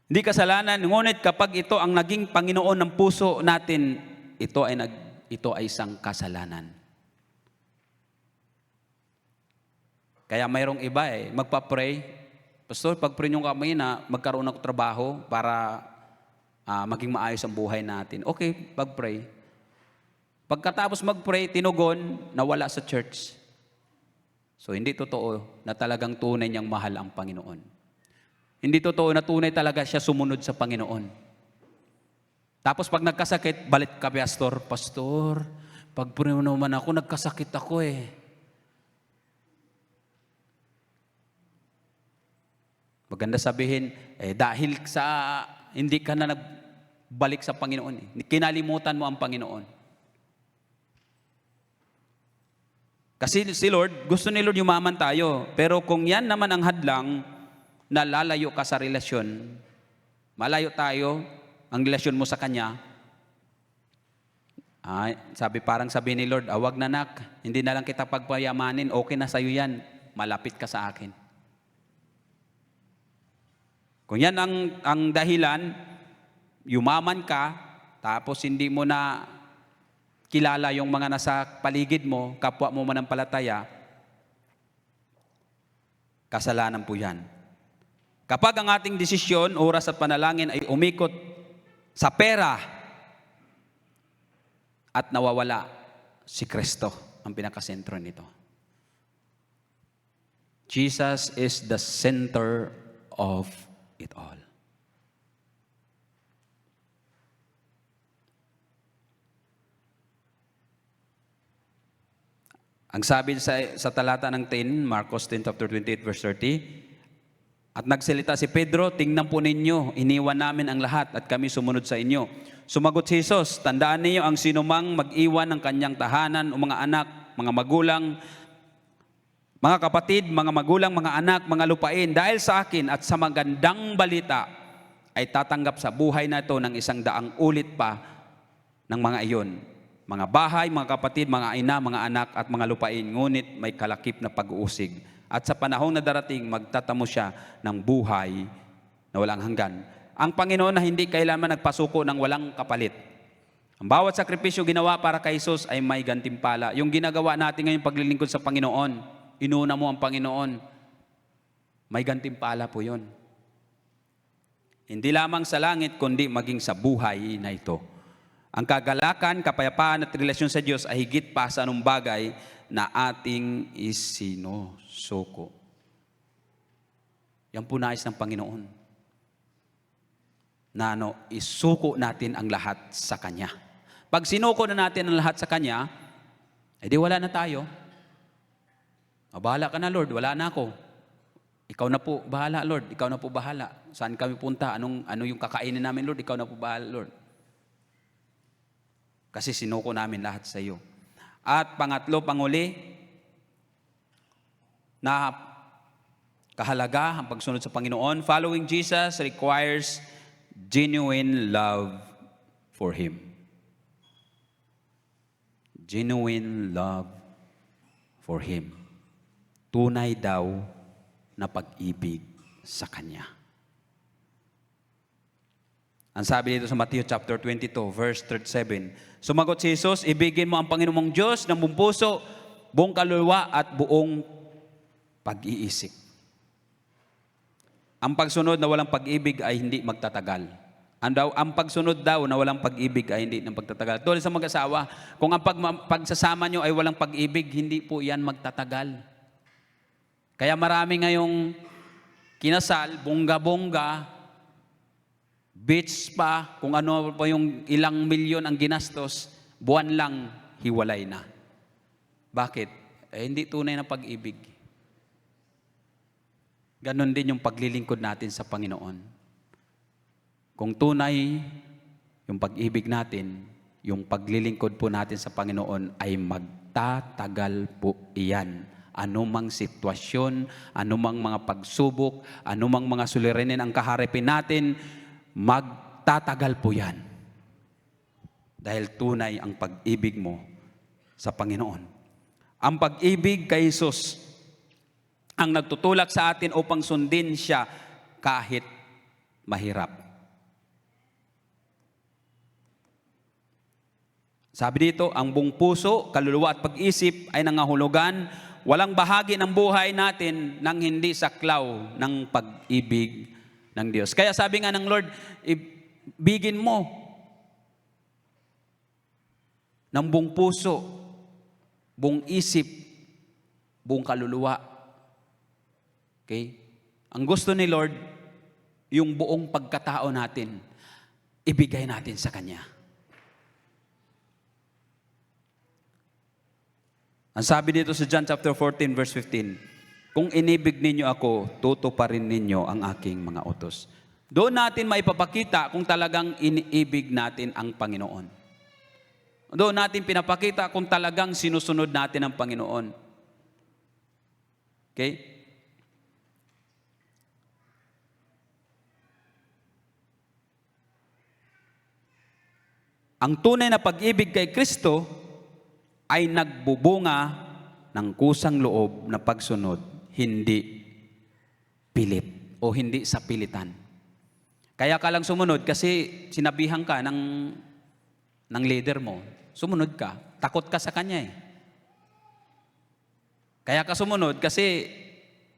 Hindi kasalanan, ngunit kapag ito ang naging Panginoon ng puso natin, ito ay isang kasalanan. Kaya mayroong iba magpa-pray. Pastor, pag-pray nyo kami na magkaroon ng trabaho para maging maayos ang buhay natin. Okay, pag-pray. Pagkatapos mag-pray, tinugon, nawala sa church. So, hindi totoo na talagang tunay niyang mahal ang Panginoon. Hindi totoo na tunay talaga siya sumunod sa Panginoon. Tapos pag nagkasakit, balik ka, Pastor, pag-pray mo naman ako, nagkasakit ako Maganda sabihin, dahil sa hindi ka na nagbalik sa Panginoon. Kinalimutan mo ang Panginoon. Kasi si Lord, gusto ni Lord yumaman tayo. Pero kung yan naman ang hadlang, na lalayo ka sa relasyon, malayo tayo, ang relasyon mo sa Kanya, parang sabi ni Lord, wag na nak, hindi na lang kita pagpayamanin, okay na sa'yo yan, malapit ka sa akin. Kung yan ang dahilan, yumaman ka, tapos hindi mo na kilala yung mga nasa paligid mo, kapwa mo manampalataya, kasalanan po yan. Kapag ang ating desisyon, oras at panalangin ay umikot sa pera at nawawala, si Kristo ang pinakasentro nito. Jesus is the center of it all. Ang sabi sa talata ng 10, Marcos 10 chapter 28 verse 30, At nagsalita si Pedro, tingnan po ninyo, iniwan namin ang lahat at kami sumunod sa inyo. Sumagot si Jesus, tandaan niyo ang sinumang mag-iwan ng kanyang tahanan o mga anak, mga magulang, mga kapatid, mga magulang, mga anak, mga lupain, dahil sa akin at sa magandang balita, ay tatanggap sa buhay na ito ng 100 ulit pa ng mga iyon. Mga bahay, mga kapatid, mga ina, mga anak at mga lupain, ngunit may kalakip na pag-uusig. At sa panahong na darating, magtatamo siya ng buhay na walang hanggan. Ang Panginoon na hindi kailanman nagpasuko ng walang kapalit. Ang bawat sakripisyo ginawa para kay Jesus ay may gantimpala. Yung ginagawa natin ngayon paglilingkod sa Panginoon, inuna mo ang Panginoon, may gantimpala po yun. Hindi lamang sa langit, kundi maging sa buhay na ito. Ang kagalakan, kapayapaan at relasyon sa Diyos ay higit pa sa anong bagay na ating isinusuko. Yan po nais ng Panginoon. Na isuko natin ang lahat sa Kanya. Pag sinuko na natin ang lahat sa Kanya, edi wala na tayo. Bahala ka na, Lord, wala na ako. Ikaw na po bahala, Lord. Ikaw na po bahala. Saan kami punta? Ano yung kakainin namin, Lord? Ikaw na po bahala, Lord. Kasi sinuko namin lahat sa iyo. At pangatlo, panguli, na kahalaga ang pagsunod sa Panginoon. Following Jesus requires genuine love for Him. Genuine love for Him. Tunay daw na pag-ibig sa Kanya. Ang sabi dito sa Matthew chapter 22, verse 37, sumagot si Jesus, ibigin mo ang Panginoon mong Diyos ng buong puso, buong kaluluwa at buong pag-iisip. Ang pagsunod na walang pag-ibig ay hindi magtatagal. Ang pagsunod daw na walang pag-ibig ay hindi nang pagtatagal. Tulad sa mag-asawa, kung ang pagsasama nyo ay walang pag-ibig, hindi po yan magtatagal. Kaya marami ngayong kinasal, bongga-bongga, beach pa, kung ano pa yung ilang milyon ang ginastos, buwan lang, hiwalay na. Bakit? Hindi tunay na pag-ibig. Ganon din yung paglilingkod natin sa Panginoon. Kung tunay yung pag-ibig natin, yung paglilingkod po natin sa Panginoon ay magtatagal po iyan. Anumang sitwasyon, anumang mga pagsubok, anumang mga suliranin ang kaharapin natin, magtatagal po yan. Dahil tunay ang pag-ibig mo sa Panginoon. Ang pag-ibig kay Jesus ang nagtutulak sa atin upang sundin siya kahit mahirap. Sabi dito, ang buong puso, kaluluwa at pag-isip ay nangahulugan, walang bahagi ng buhay natin nang hindi saklaw ng pag-ibig ng Diyos. Kaya sabi nga ng Lord, ibigin mo ng buong puso, buong isip, buong kaluluwa. Okay? Ang gusto ni Lord, yung buong pagkatao natin, ibigay natin sa Kanya. Ang sabi dito sa John chapter 14 verse 15, kung inibig ninyo ako, tutuparin ninyo ang aking mga utos. Doon natin maipapakita kung talagang iniibig natin ang Panginoon. Doon natin pinapakita kung talagang sinusunod natin ang Panginoon. Okay? Ang tunay na pag-ibig kay Kristo ay nagbubunga ng kusang loob na pagsunod, hindi pilit o hindi sa pilitan. Kaya ka lang sumunod kasi sinabihan ka ng leader mo. Sumunod ka. Takot ka sa kanya eh. Kaya ka sumunod kasi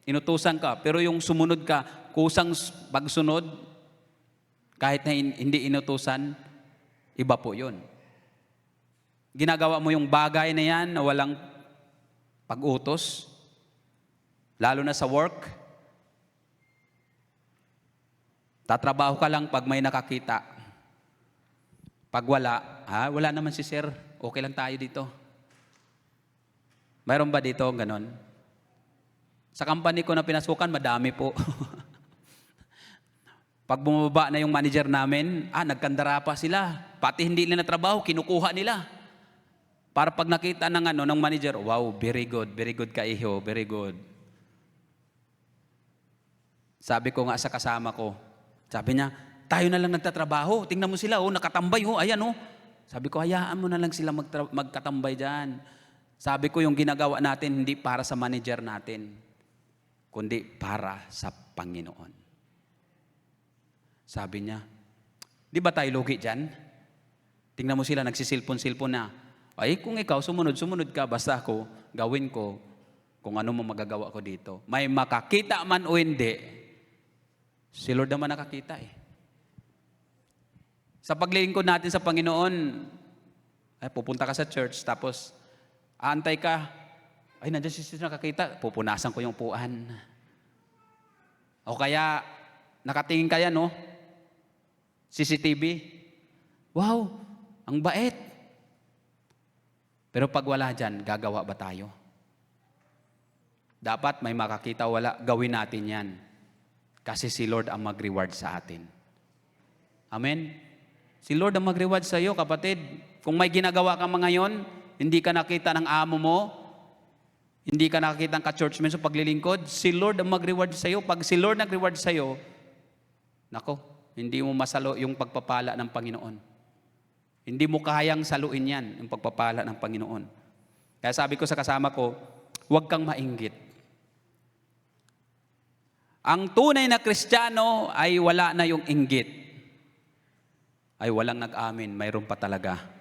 inutusan ka. Pero yung sumunod ka, kusang pagsunod, kahit na hindi inutusan, iba po yun. Ginagawa mo yung bagay na yan na walang pag-utos, lalo na sa work. Tatrabaho ka lang pag may nakakita. Pag wala, wala naman si sir, okay lang tayo dito. Mayroon ba dito ganon? Sa company ko na pinasukan, madami po. Pag bumaba na yung manager namin, nagkandara pa sila. Pati hindi nila trabaho, kinukuha nila. Para pag nakita ng manager, wow, very good ka iho, very good. Sabi ko nga sa kasama ko, sabi niya, tayo na lang nagtatrabaho, tingnan mo sila, nakatambay, ayan. Sabi ko, hayaan mo na lang sila magkatambay dyan. Sabi ko, yung ginagawa natin, hindi para sa manager natin, kundi para sa Panginoon. Sabi niya, di ba tayo lugi dyan? Tingnan mo sila, nagsisilpon-silpon na. Ay, kung ikaw, sumunod ka, basta ako, gawin ko kung ano mo magagawa ko dito. May makakita man o hindi, si Lord naman nakakita Sa paglilingkod natin sa Panginoon, pupunta ka sa church, tapos aantay ka, nandiyan si sister nakakita, pupunasan ko yung upuan. O kaya, nakatingin ka yan, CCTV. Wow, ang bait. Pero pag wala dyan, gagawa ba tayo? Dapat may makakita, wala, gawin natin yan. Kasi si Lord ang mag-reward sa atin. Amen? Si Lord ang mag-reward sa iyo, kapatid. Kung may ginagawa ka ngayon, hindi ka nakita ng amo mo, hindi ka nakita ng ka-churchman sa paglilingkod, si Lord ang mag-reward sa iyo. Pag si Lord nag-reward sa iyo, hindi mo masalo yung pagpapala ng Panginoon. Hindi mo kayang saluin yan, yung pagpapala ng Panginoon. Kaya sabi ko sa kasama ko, huwag kang mainggit. Ang tunay na Kristiyano ay wala na yung inggit. Ay walang nag-amin, mayroon pa talaga.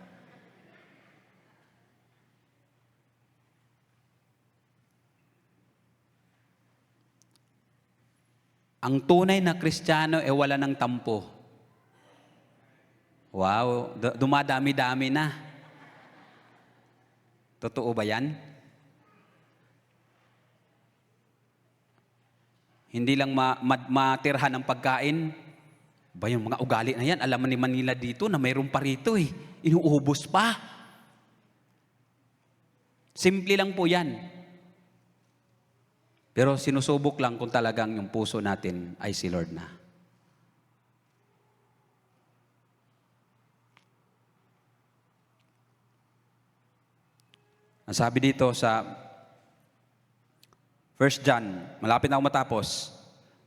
Ang tunay na Kristiyano ay wala ng tampo. Wow, dumadami-dami na. Totoo ba yan? Hindi lang matirhan ng pagkain. Ba yung mga ugali na yan, alam ni Manila dito na mayroon pa rito Inuubos pa. Simple lang po yan. Pero sinusubok lang kung talagang yung puso natin ay si Lord na. Ang sabi dito sa 1 John, malapit na ako matapos.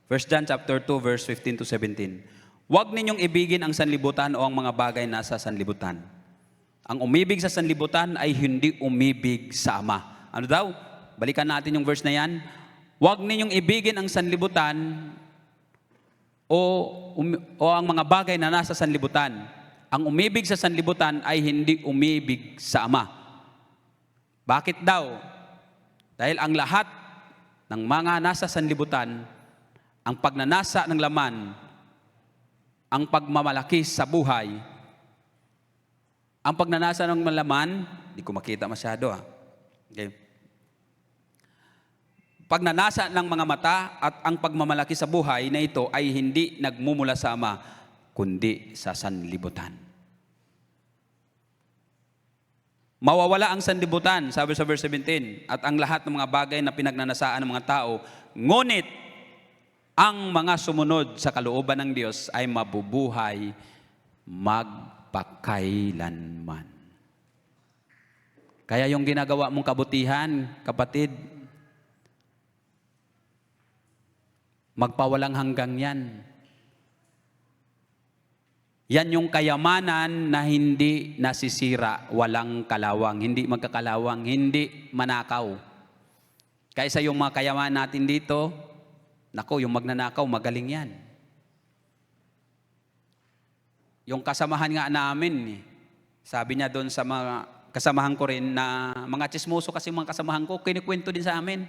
1 John chapter 2 verse 15 to 17. Huwag ninyong ibigin ang sanlibutan o ang mga bagay na sa sanlibutan. Ang umibig sa sanlibutan ay hindi umibig sa Ama. Ano daw? Balikan natin yung verse na yan. Huwag ninyong ibigin ang sanlibutan o ang mga bagay na nasa sanlibutan. Ang umibig sa sanlibutan ay hindi umibig sa Ama. Bakit daw? Dahil ang lahat ng mga nasa sanlibutan, ang pagnanasa ng laman, ang pagmamalaki sa buhay, ang pagnanasa ng laman, hindi ko makita masyado Okay. Pagnanasa ng mga mata at ang pagmamalaki sa buhay na ito ay hindi nagmumula sa Ama, kundi sa sanlibutan. Mawawala ang sanlibutan, sabi sa verse 17, at ang lahat ng mga bagay na pinagnanasaan ng mga tao, ngunit ang mga sumunod sa kalooban ng Diyos ay mabubuhay magpakailanman. Kaya yung ginagawa mong kabutihan, kapatid, magpawalang hanggang yan. Yan yung kayamanan na hindi nasisira, walang kalawang, hindi magkakalawang, hindi manakaw. Kaysa yung mga kayamanan natin dito, yung magnanakaw, magaling yan. Yung kasamahan nga namin, sabi niya doon sa mga kasamahan ko rin na mga chismoso kasi mga kasamahan ko, kinikwento din sa amin.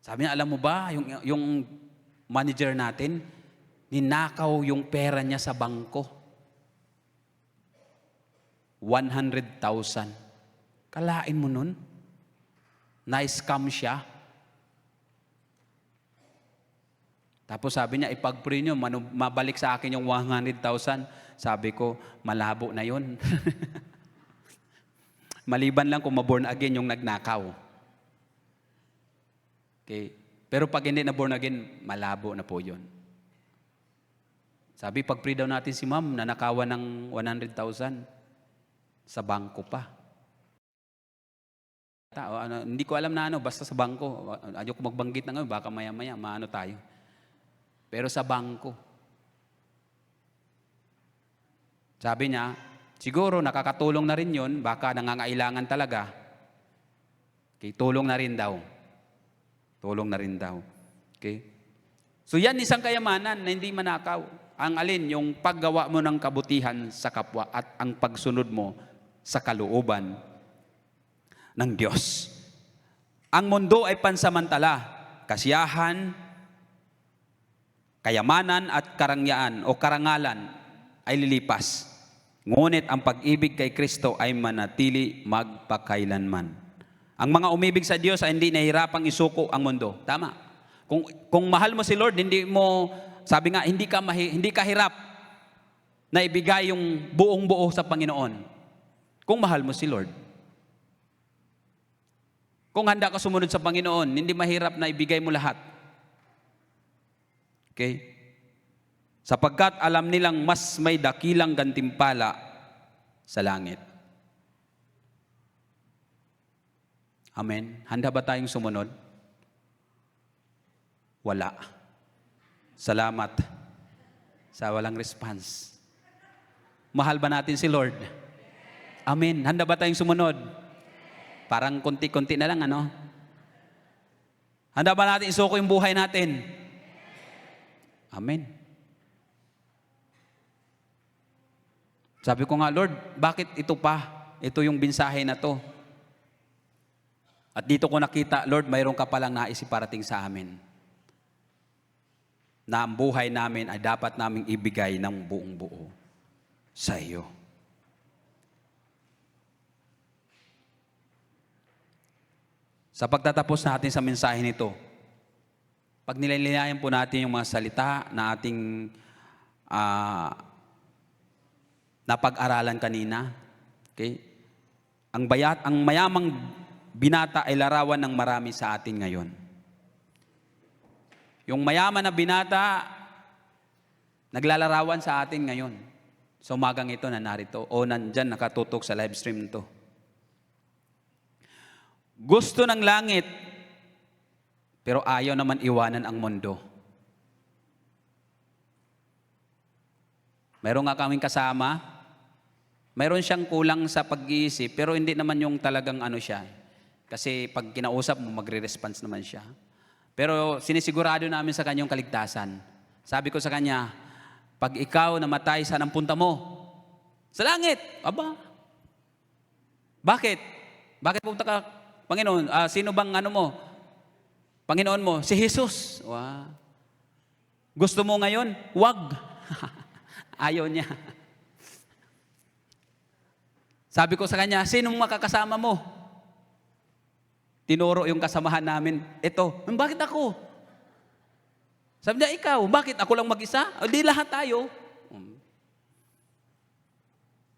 Sabi niya, alam mo ba, yung manager natin, ninakaw yung pera niya sa bangko. 100,000. Kalain mo nun? Na-scam siya. Tapos sabi niya, ipag-pray niyo, mabalik sa akin yung 100,000. Sabi ko, malabo na yun. Maliban lang kung ma-born again yung nagnakaw. Okay. Pero pag hindi na born again, malabo na po yun. Sabi, pag-pray daw natin si ma'am, nanakawan ng 100,000 sa bangko pa. Hindi ko alam na basta sa bangko. Ayoko magbanggit na ngayon, baka maya-maya, maano tayo. Pero sa bangko. Sabi niya, siguro nakakatulong na rin yun, baka nangangailangan talaga. Okay, tulong na rin daw. Tulong na rin daw. Okay? So yan isang kayamanan na hindi manakaw. Ang alin, yung paggawa mo ng kabutihan sa kapwa at ang pagsunod mo sa kalooban ng Diyos. Ang mundo ay pansamantala, kasiyahan, kayamanan at karangyaan o karangalan ay lilipas. Ngunit ang pag-ibig kay Kristo ay manatili magpakailanman. Ang mga umibig sa Diyos ay hindi nahihirapang isuko ang mundo. Tama. Kung mahal mo si Lord, hindi mo, sabi nga, hindi ka hirap na ibigay yung buong buo sa Panginoon. Kung mahal mo si Lord. Kung handa ka sumunod sa Panginoon, hindi mahirap na ibigay mo lahat. Okay? Sapagkat alam nilang mas may dakilang gantimpala sa langit. Amen. Handa ba tayong sumunod? Wala. Salamat sa walang response. Mahal ba natin si Lord? Amen. Handa ba tayong sumunod? Parang konti-konti na lang, ano? Handa ba natin isuko yung buhay natin? Amen. Sabi ko nga, Lord, bakit ito pa? Ito yung binsahe na to. At dito ko nakita, Lord, mayroon ka palang nais iparating sa amin. Na ang buhay namin ay dapat naming ibigay ng buong buo sa iyo. Sa pagtatapos natin sa mensahe nito, pag nilalayan po natin yung mga salita na ating napag-aralan kanina, okay? Ang mayamang binata ay larawan ng marami sa atin ngayon. Yung mayaman na binata, naglalarawan sa atin ngayon. Sa umagang ito na narito o nandyan nakatutok sa live stream nito. Gusto ng langit, pero ayaw naman iwanan ang mundo. Mayroon nga kaming kasama, mayroon siyang kulang sa pag-iisip, pero hindi naman yung talagang ano siya. Kasi pag kinausap mo, magre-response naman siya. Pero sinisigurado namin sa kanyang kaligtasan. Sabi ko sa kanya, pag ikaw namatay, saan ang punta mo? Sa langit. Aba. Bakit? Bakit punta ka, Panginoon? Sino bang ano mo? Panginoon mo? Si Jesus. Wow. Gusto mo ngayon? Wag. Ayaw niya. Sabi ko sa kanya, sinong makakasama mo? Tinuro yung kasamahan namin. Ito, bakit ako? Sabi niya, ikaw, bakit? Ako lang mag-isa? O di lahat tayo.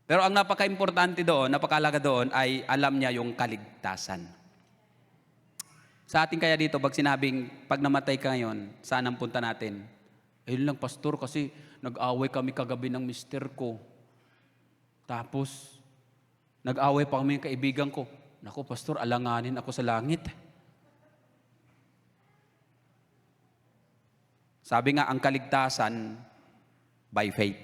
Pero ang napaka-importante doon, napakalaga doon, ay alam niya yung kaligtasan. Sa atin kaya dito, pag sinabing, pag namatay ka ngayon, saan ang punta natin? Ayun lang, pastor, kasi nag-away kami kagabi ng mister ko. Tapos, nag-away pa kami ng kaibigan ko. Naku, pastor, alanganin ako sa langit. Sabi nga, ang kaligtasan, by faith.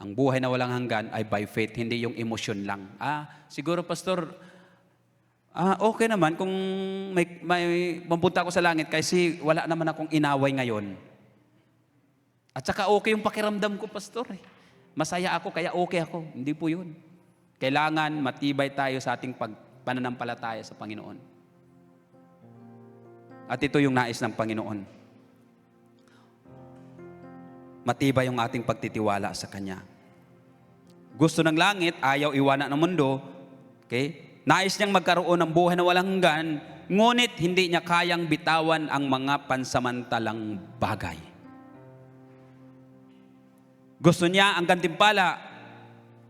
Ang buhay na walang hanggan ay by faith, hindi yung emosyon lang. Siguro, pastor, okay naman kung may mapunta ako sa langit kasi wala naman akong inaway ngayon. At saka okay yung pakiramdam ko, pastor. Masaya ako, kaya okay ako. Hindi po yun. Kailangan matibay tayo sa ating pananampalataya sa Panginoon. At ito yung nais ng Panginoon. Matibay yung ating pagtitiwala sa Kanya. Gusto ng langit, ayaw iwanan ng mundo. Okay? Nais niyang magkaroon ng buhay na walang hanggan, ngunit hindi niya kayang bitawan ang mga pansamantalang bagay. Gusto niya ang gantimpala.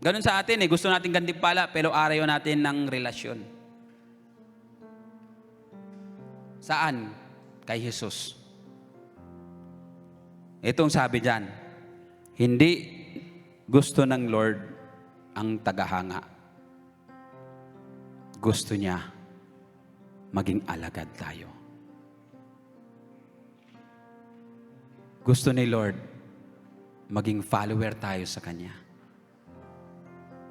Ganun sa atin gusto natin gantimpala, pero araw natin ng relasyon. Saan? Kay Jesus. Itong sabi diyan, hindi gusto ng Lord ang tagahanga. Gusto niya maging alagad tayo. Gusto ni Lord maging follower tayo sa Kanya.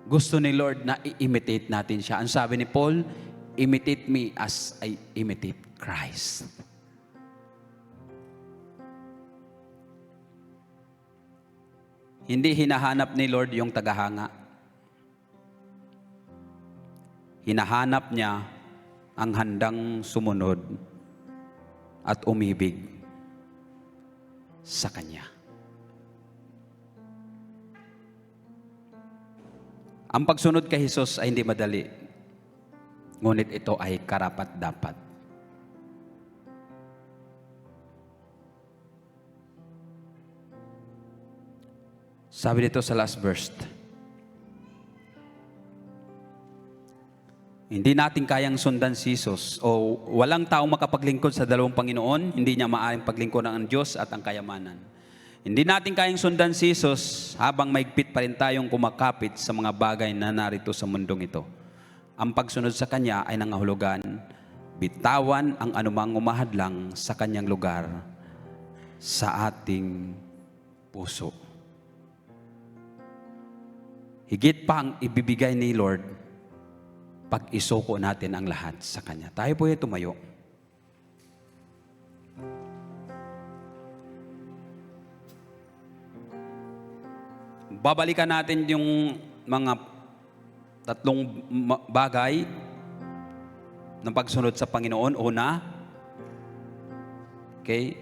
Gusto ni Lord na i-imitate natin siya. Ang sabi ni Paul, imitate me as I imitate Christ. Hindi hinahanap ni Lord yung tagahanga. Hinahanap niya ang handang sumunod at umibig sa Kanya. Ang pagsunod kay Jesus ay hindi madali, ngunit ito ay karapat-dapat. Sabi dito sa last verse, hindi natin kayang sundan si Jesus o walang taong makapaglingkod sa dalawang Panginoon, hindi niya maaaring paglingkod ang Diyos at ang kayamanan. Hindi natin kayang sundan si Jesus habang maigpit pa rin tayong kumakapit sa mga bagay na narito sa mundong ito. Ang pagsunod sa Kanya ay nangahulugan, bitawan ang anumang umahadlang sa Kanyang lugar sa ating puso. Higit pa ang ibibigay ni Lord pag isuko natin ang lahat sa Kanya. Tayo po ay tumayo. Babalikan natin yung mga tatlong bagay ng pagsunod sa Panginoon. Una, okay,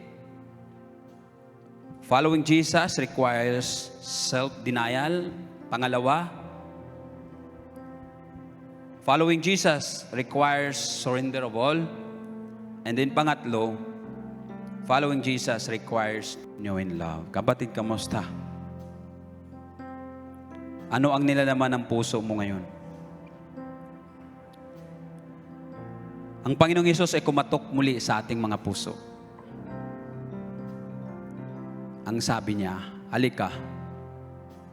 following Jesus requires self-denial. Pangalawa, following Jesus requires surrender of all. And then pangatlo, following Jesus requires knowing love. Kapatid, kamusta? Ano ang nilalaman ng puso mo ngayon? Ang Panginoong Hesus ay kumatok muli sa ating mga puso. Ang sabi niya, halika,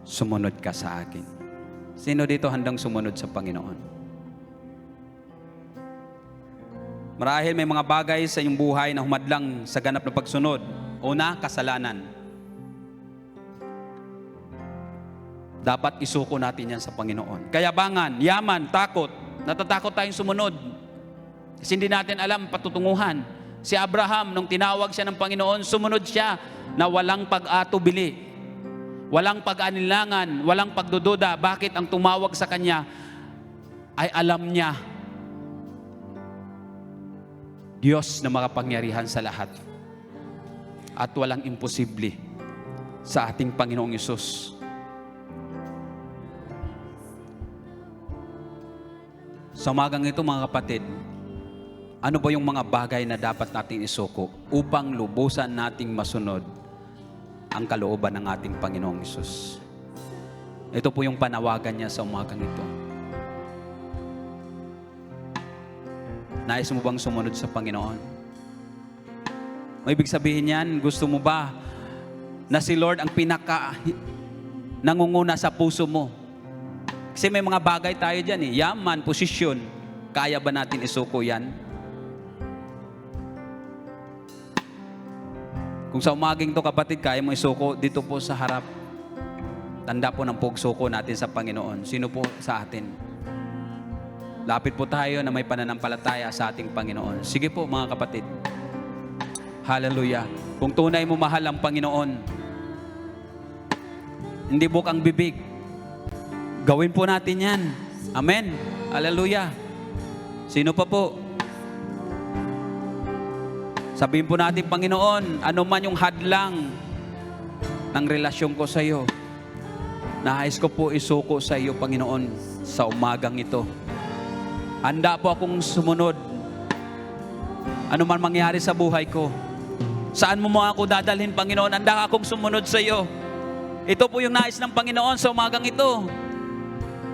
sumunod ka sa akin. Sino dito handang sumunod sa Panginoon? Marahil may mga bagay sa iyong buhay na humadlang sa ganap na pagsunod. Una, kasalanan. Dapat isuko natin yan sa Panginoon. Kayabangan, yaman, takot. Natatakot tayong sumunod. Kasi hindi natin alam patutunguhan. Si Abraham, nung tinawag siya ng Panginoon, sumunod siya na walang pag-atubili. Walang pag-anilangan, walang pagdududa. Bakit ang tumawag sa kanya ay alam niya Diyos na makapangyarihan sa lahat. At walang imposible sa ating Panginoong Hesus. Sa umagang ito mga kapatid, ano ba yung mga bagay na dapat nating isuko upang lubusan nating masunod ang kalooban ng ating Panginoong Hesus? Ito po yung panawagan niya sa umagang ito. Nais mo bang sumunod sa Panginoon? May ibig sabihin yan, gusto mo ba na si Lord ang nangunguna sa puso mo? Kasi may mga bagay tayo dyan yaman, posisyon. Kaya ba natin isuko yan? Kung sa umaging to kapatid, kaya mo isuko dito po sa harap. Tanda po ng pagsuko natin sa Panginoon. Sino po sa atin? Lapit po tayo na may pananampalataya sa ating Panginoon. Sige po mga kapatid. Hallelujah. Kung tunay mo mahal ang Panginoon, hindi bukang bibig, gawin po natin yan. Amen. Hallelujah. Sino pa po? Sabihin po natin, Panginoon, ano man yung hadlang ng relasyon ko sa iyo, nais ko po isuko sa iyo, Panginoon, sa umagang ito. Handa po akong sumunod. Ano man mangyari sa buhay ko, saan mo ako dadalhin, Panginoon, handa akong sumunod sa iyo. Ito po yung nais ng Panginoon sa umagang ito.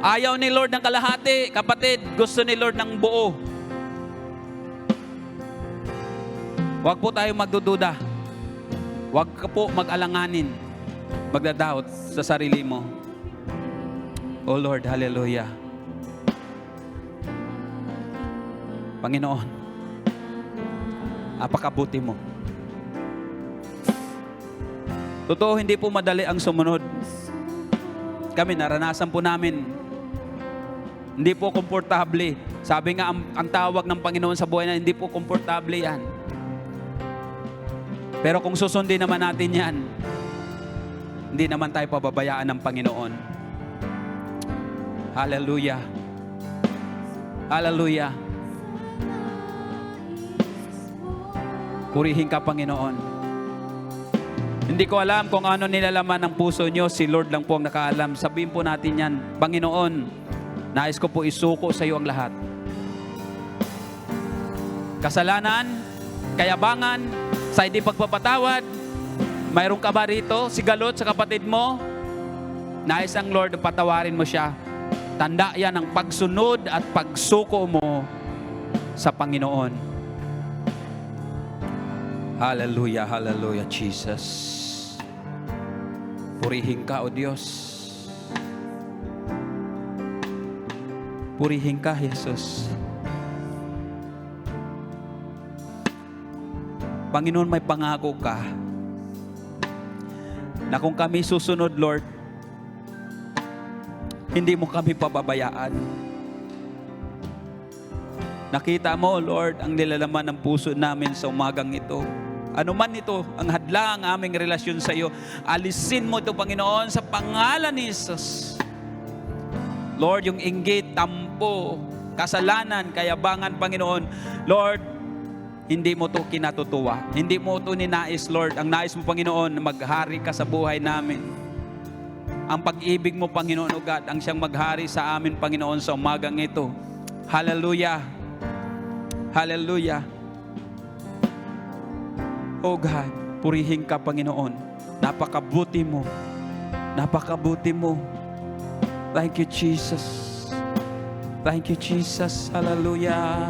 Ayaw ni Lord ng kalahati, kapatid. Gusto ni Lord ng buo. Huwag po tayo magdududa. Huwag ka po mag-alanganin, magdadoubt sa sarili mo. Oh Lord, hallelujah. Panginoon, apakabuti mo. Totoo, hindi po madali ang sumunod. Kami, naranasan po namin. Hindi po komportable. Sabi nga, ang tawag ng Panginoon sa buhay na hindi po komportable yan. Pero kung susundin naman natin yan, hindi naman tayo pababayaan ng Panginoon. Hallelujah. Hallelujah. Purihin ka, Panginoon. Hindi ko alam kung ano nilalaman ng puso nyo. Si Lord lang po ang nakaalam. Sabihin po natin yan, Panginoon, nais ko po isuko sa iyo ang lahat. Kasalanan, kayabangan, sa hindi pagpapatawad, mayroon ka ba rito? Sigalot sa kapatid mo? Nais ang Lord, patawarin mo siya. Tanda yan ang pagsunod at pagsuko mo sa Panginoon. Hallelujah, hallelujah, Jesus. Purihin ka, O Diyos. Purihin ka, Jesus. Panginoon, may pangako ka na kung kami susunod, Lord, hindi mo kami pababayaan. Nakita mo, Lord, ang nilalaman ng puso namin sa umagang ito. Ano man ito, ang hadlang ang aming relasyon sa iyo, alisin mo ito, Panginoon, sa pangalan ni Jesus. Lord, yung inggit, tampo, kasalanan, kayabangan, Panginoon, Lord, hindi mo ito kinatutuwa. Hindi mo ito ninais, Lord. Ang nais mo, Panginoon, maghari ka sa buhay namin. Ang pag-ibig mo, Panginoon, O God, ang siyang maghari sa amin, Panginoon, sa umagang ito. Hallelujah. Hallelujah. Oh God, purihin ka, Panginoon. Napakabuti mo. Napakabuti mo. Thank you, Jesus. Thank you, Jesus. Hallelujah.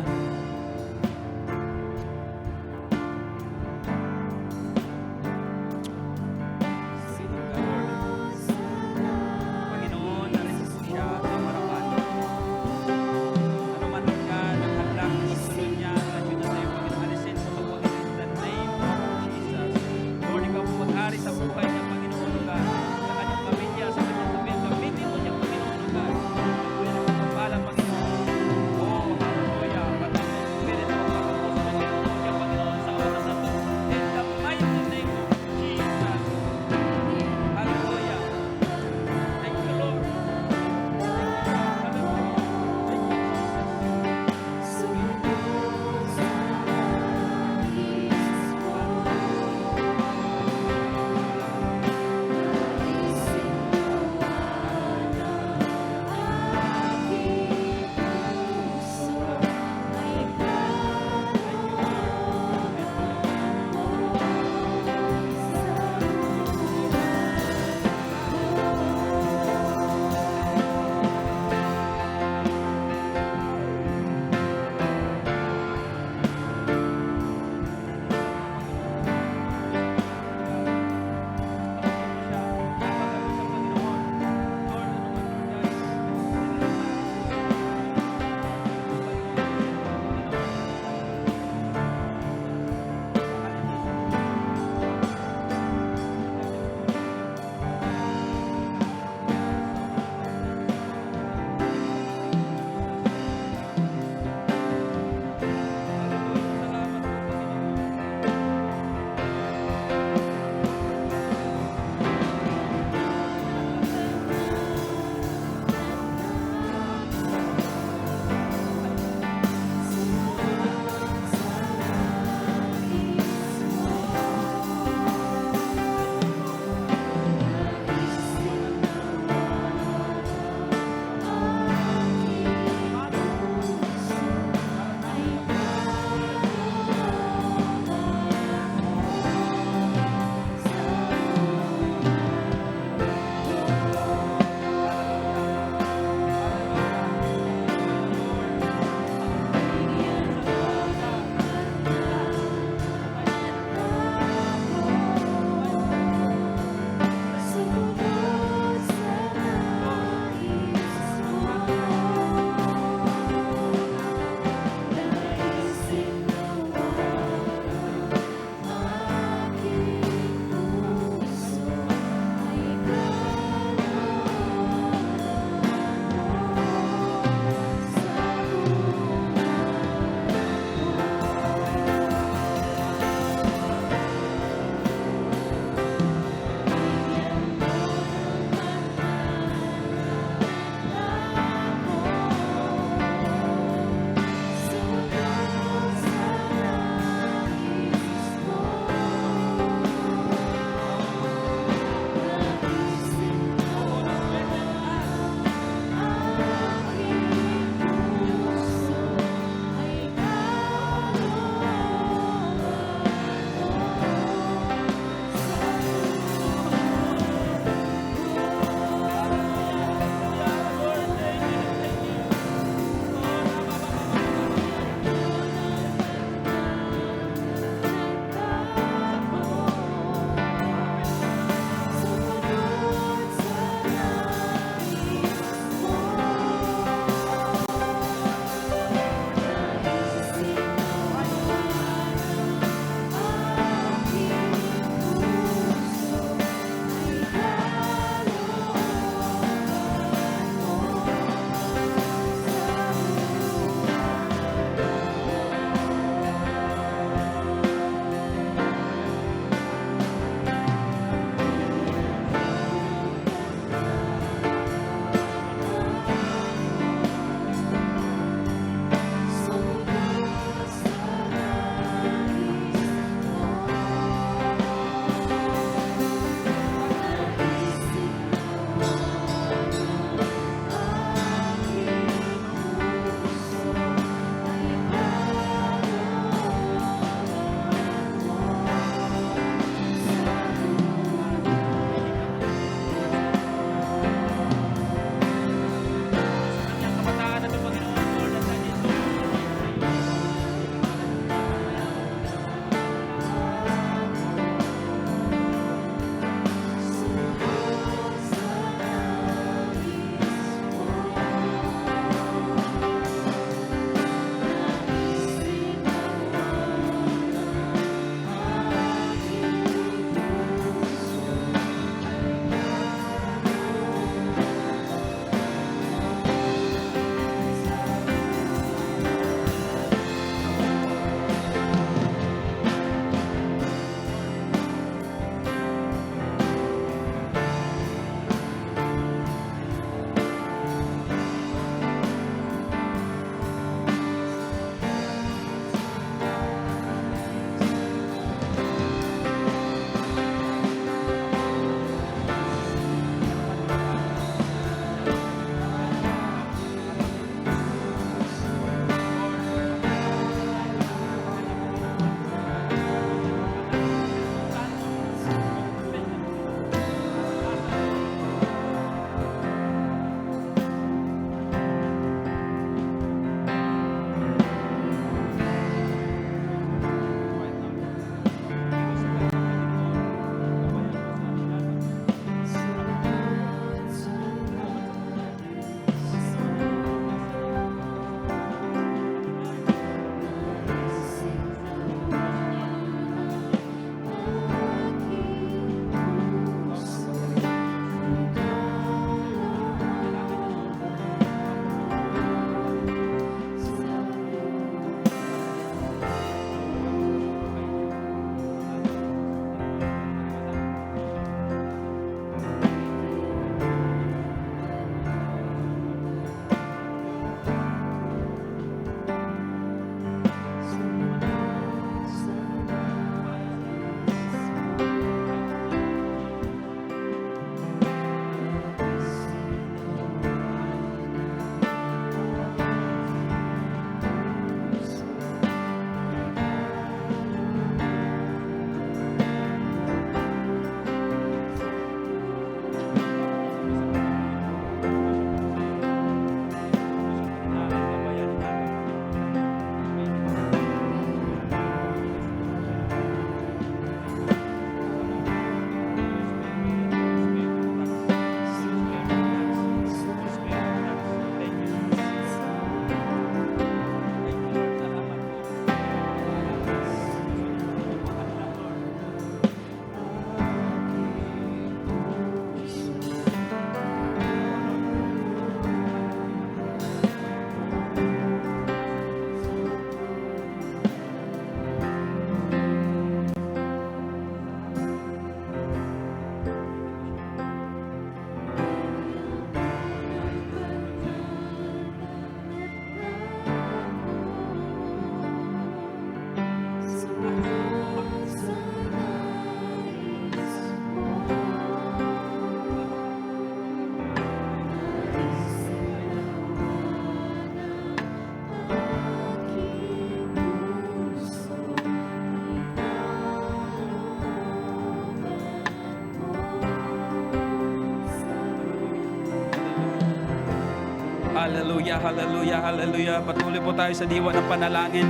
Hallelujah, hallelujah, hallelujah. Patuloy po tayo sa diwa ng panalangin.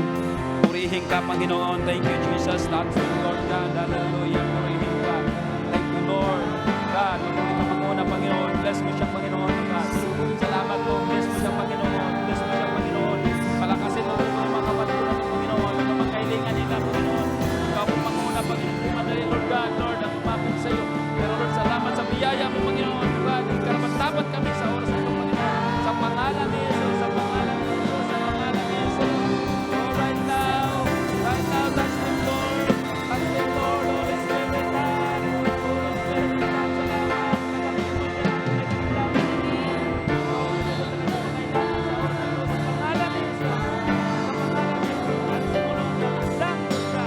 Purihin ka, Panginoon. Thank you, Jesus. That's you, Lord God. Hallelujah. Purihin ka. Thank you, Lord God. Patuloy ka manguna, Panginoon. Bless mo siya, Panginoon. God. Salamat po. Bless mo siya, Panginoon. Bless mo siya, Panginoon. Palakasin mo po mga kapatid mo, Panginoon. Ang mga kailangan nila, Panginoon. Ikaw po manguna, Panginoon. Madali, Lord God. Lord, ang umapit sa iyo. Pero Lord, salamat sa biyaya mo, Panginoon. God, karapat-dapat kami sa oras na ito, Panginoon. Sa pangalan ni Jesus, sa pangalan ni Jesus, sa pangalan ni Jesus. Oh, right now, touch them, Lord. Touch them, Lord. Holy Spirit, God. Holy Spirit, God, salamat. Nagkaroon mo siya. Sa pangalan ni Jesus. Sa pangalan ni Jesus. At sumunod na lang, God.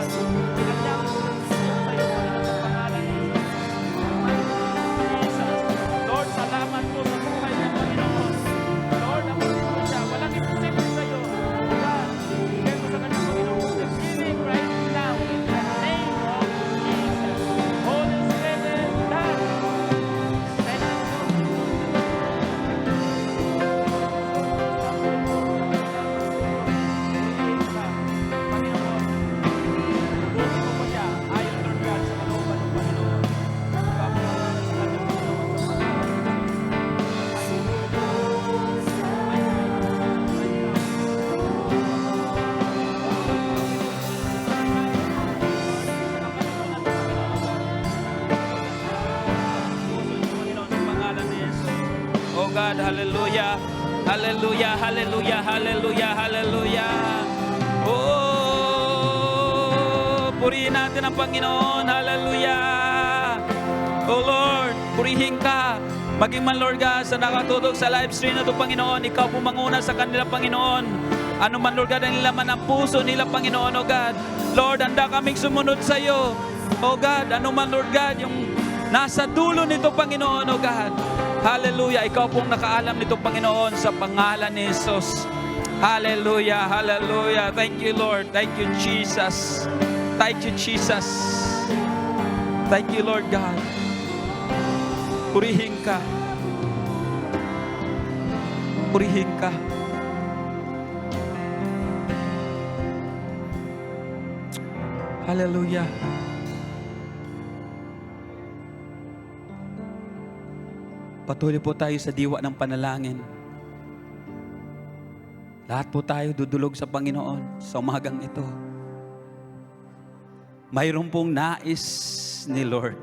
Pinagyan mo sa iyo, Panginoon, sa pangalan ni Jesus. Lord, salamat po sa buhay niya, Panginoon. Lord, abutin mo siya. Walang imposible sa iyo. God, bigay mo sa kanya, Panginoon. The healing right now in the name of Jesus. Holy Spirit, God. Thank you. Panginoon, tutusin mo po siya. Ayon, Lord God, sa kalooban ng Panginoon. Ikaw po ang sa kanya, Panginoon, sa pangalan ni Jesus. Oh God, hallelujah. Hallelujah, hallelujah, hallelujah, hallelujah. Oh, purihin natin ang Panginoon. Hallelujah. Oh Lord, purihin ka. Maging man, Lord God, sa nakatutok sa live stream na ito, Panginoon, ikaw po manguna sa kanila, Panginoon. Ano man, Lord God, ang nilaman ng puso nila, Panginoon, oh God. Lord, handa kaming sumunod sa iyo. Oh God, ano man, Lord God, yung nasa dulo nito, Panginoon, oh God. Hallelujah. Ikaw pong nakaalam nito, Panginoon, sa pangalan ni Jesus. Hallelujah, hallelujah. Thank you, Lord. Thank you, Jesus. Thank you, Jesus. Thank you, Lord God. Purihin ka. Purihin ka. Hallelujah. Patuloy po tayo sa diwa ng panalangin. Lahat po tayo dudulog sa Panginoon sa umagang ito. Mayroon pong nais ni Lord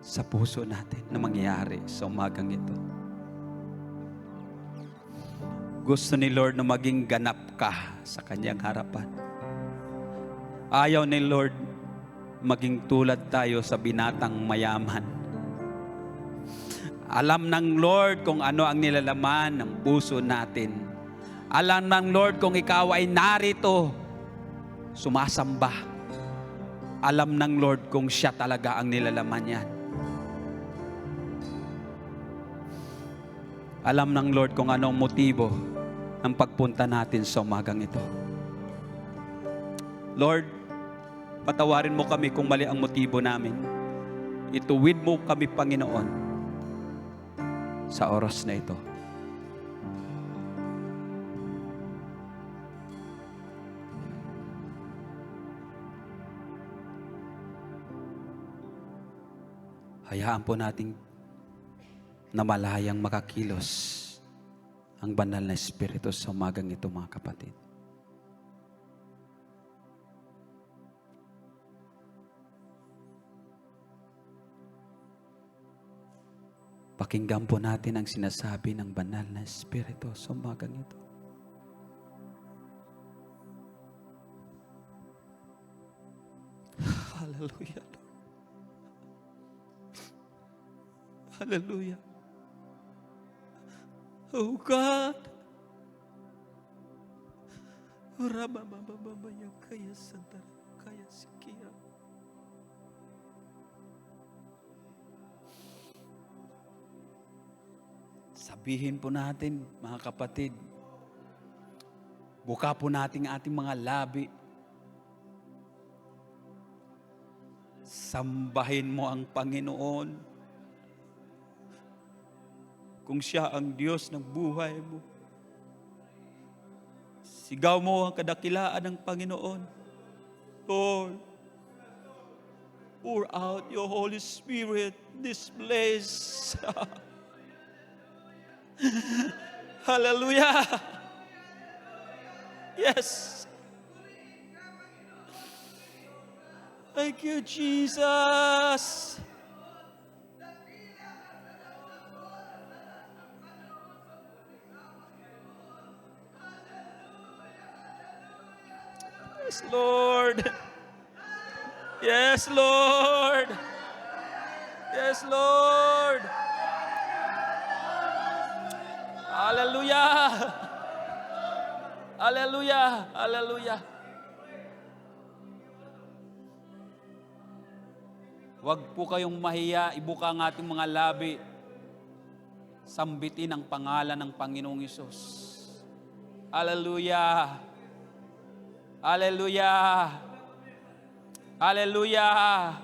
sa puso natin na mangyari sa umagang ito. Gusto ni Lord na maging ganap ka sa kanyang harapan. Ayaw ni Lord maging tulad tayo sa binatang mayaman. Alam ng Lord kung ano ang nilalaman ng puso natin. Alam ng Lord kung ikaw ay narito, sumasamba. Alam ng Lord kung siya talaga ang nilalaman yan. Alam ng Lord kung anong motibo ng pagpunta natin sa umagang ito. Lord, patawarin mo kami kung mali ang motibo namin. Ituwid mo kami, Panginoon, sa oras na ito. Hayaan po nating na malayang makakilos ang banal na Espiritu sa umagang ito, mga kapatid. Pakinggan po natin ang sinasabi ng banal na Espiritu sa umagang ito. Hallelujah. Hallelujah. Oh God. Ramamamamaya kaya sandara kaya sikia. Sabihin po natin, mga kapatid, buka po natin ating mga labi. Sambahin mo ang Panginoon. kung siya ang Diyos ng buhay mo. Sigaw mo ang kadakilaan ng Panginoon. Lord, pour out your Holy Spirit in this place. Hallelujah. Yes. Thank you, Jesus. Yes, Lord. Yes, Lord. Yes, Lord. Hallelujah. Hallelujah. Hallelujah. Huwag po kayong mahiya, ibuka ang ating mga labi. Sambitin ang pangalan ng Panginoong Hesus. Hallelujah. Hallelujah. Hallelujah.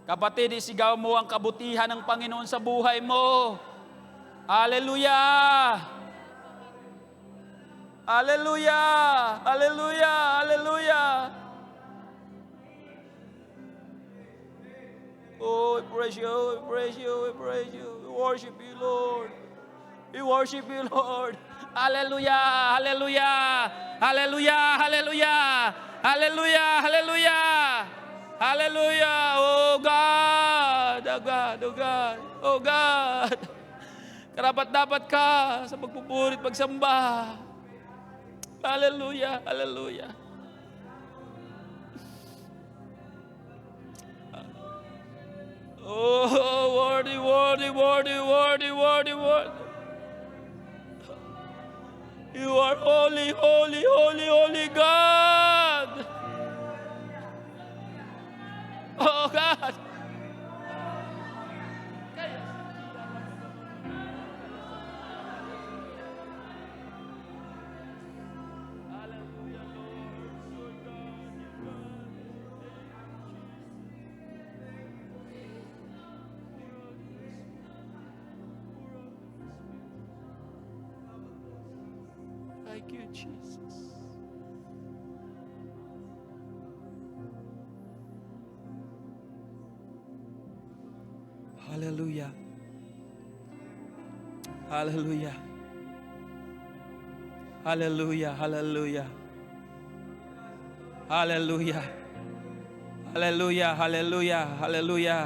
Kapatid, isigaw mo ang kabutihan ng Panginoon sa buhay mo. Hallelujah. Hallelujah. Hallelujah. Hallelujah. Oh, we praise you, we praise you, we praise you. We worship you, Lord. We worship you, Lord. Hallelujah, hallelujah, hallelujah, hallelujah, hallelujah, hallelujah, hallelujah. Oh God, oh God, oh God, oh God. Karapat-dapat ka sa pagpupuri at pagsamba. Hallelujah, hallelujah. Oh, worthy, worthy, worthy, worthy, worthy, worthy. You are holy, holy, holy, holy God. Oh God. Thank you, Jesus. Hallelujah. Hallelujah. Hallelujah. Hallelujah. Hallelujah. Hallelujah. Hallelujah. Hallelujah.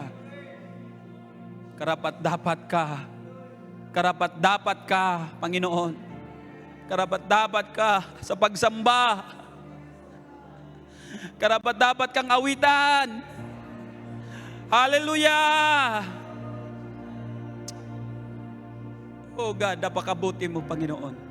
Karapat-dapat ka. Karapat-dapat ka, Panginoon. Karapat-dapat ka sa pagsamba. Karapat-dapat kang awitan. Hallelujah! Oh God, napakabuti mo, Panginoon.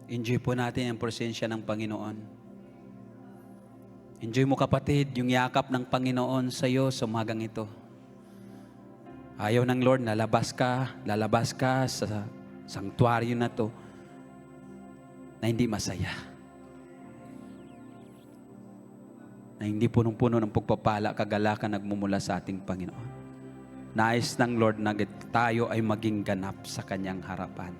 Enjoy po natin ang presensya ng Panginoon. Enjoy mo, kapatid, yung yakap ng Panginoon sa iyo sa umagang ito. Ayaw ng Lord, lalabas ka sa sanctuaryo na to na hindi masaya. Na hindi punong-puno ng pagpapala, kagalakan nagmumula sa ating Panginoon. Nais ng Lord na tayo ay maging ganap sa Kanyang harapan.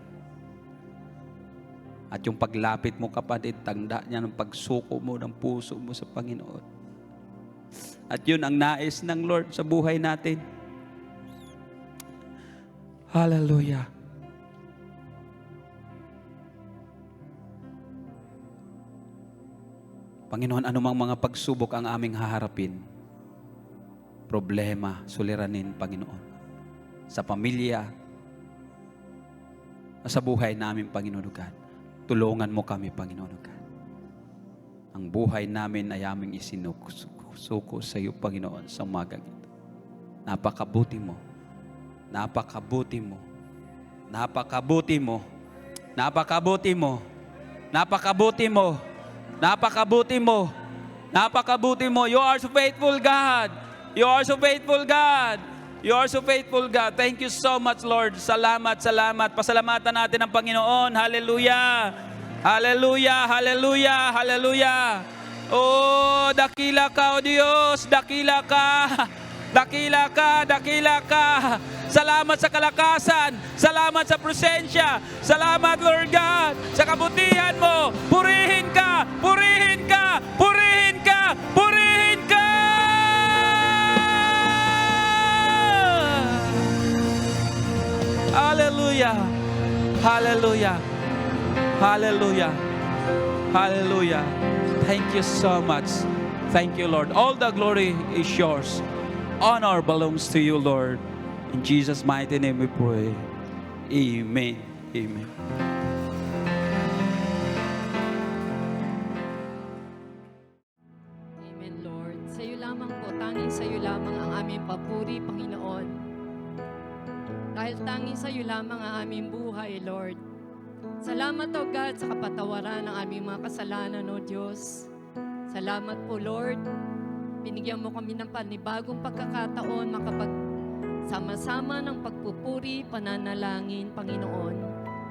At yung paglapit mo, kapatid, tanda niya ng pagsuko mo ng puso mo sa Panginoon. At yun ang nais ng Lord sa buhay natin. Hallelujah. Panginoon, anumang mga pagsubok ang aming haharapin, problema, suliranin, Panginoon, sa pamilya, sa buhay namin, Panginoon God. Tulungan mo kami, Panginoon God. Ang buhay namin ay aming isinuko sa iyo, Panginoon, sa umagang ito. Napakabuti mo. Napakabuti mo. Napakabuti mo. Napakabuti mo. Napakabuti mo. Napakabuti mo. Napakabuti mo. You are so faithful, God. You are so faithful, God. You are so faithful, God. Thank you so much, Lord. Salamat, salamat. Pasalamatan natin ang Panginoon. Hallelujah. Hallelujah, hallelujah, hallelujah. Oh, dakila ka, O Diyos. Dakila ka. Dakila ka, dakila ka. Salamat sa kalakasan. Salamat sa presensya. Salamat, Lord God, sa kabutihan mo. Purihin ka, purihin ka, purihin ka, purihin ka. Hallelujah. Hallelujah. Hallelujah. Hallelujah. Thank you so much. Thank you, Lord. All the glory is yours. Honor belongs to you, Lord. In Jesus' mighty name we pray. Amen. Amen. Amen, Lord. Sa iyo lamang po, tanging sa iyo lamang ang aming papuri, Panginoon. Dahil tanging sa iyo lamang ang aming buhay, Lord. Salamat, O God, sa kapatawaran ng aming mga kasalanan, O Diyos. Salamat po, Lord. Binigyan mo kami ng panibagong pagkakataon makapagsama-sama ng pagpupuri, pananalangin, Panginoon.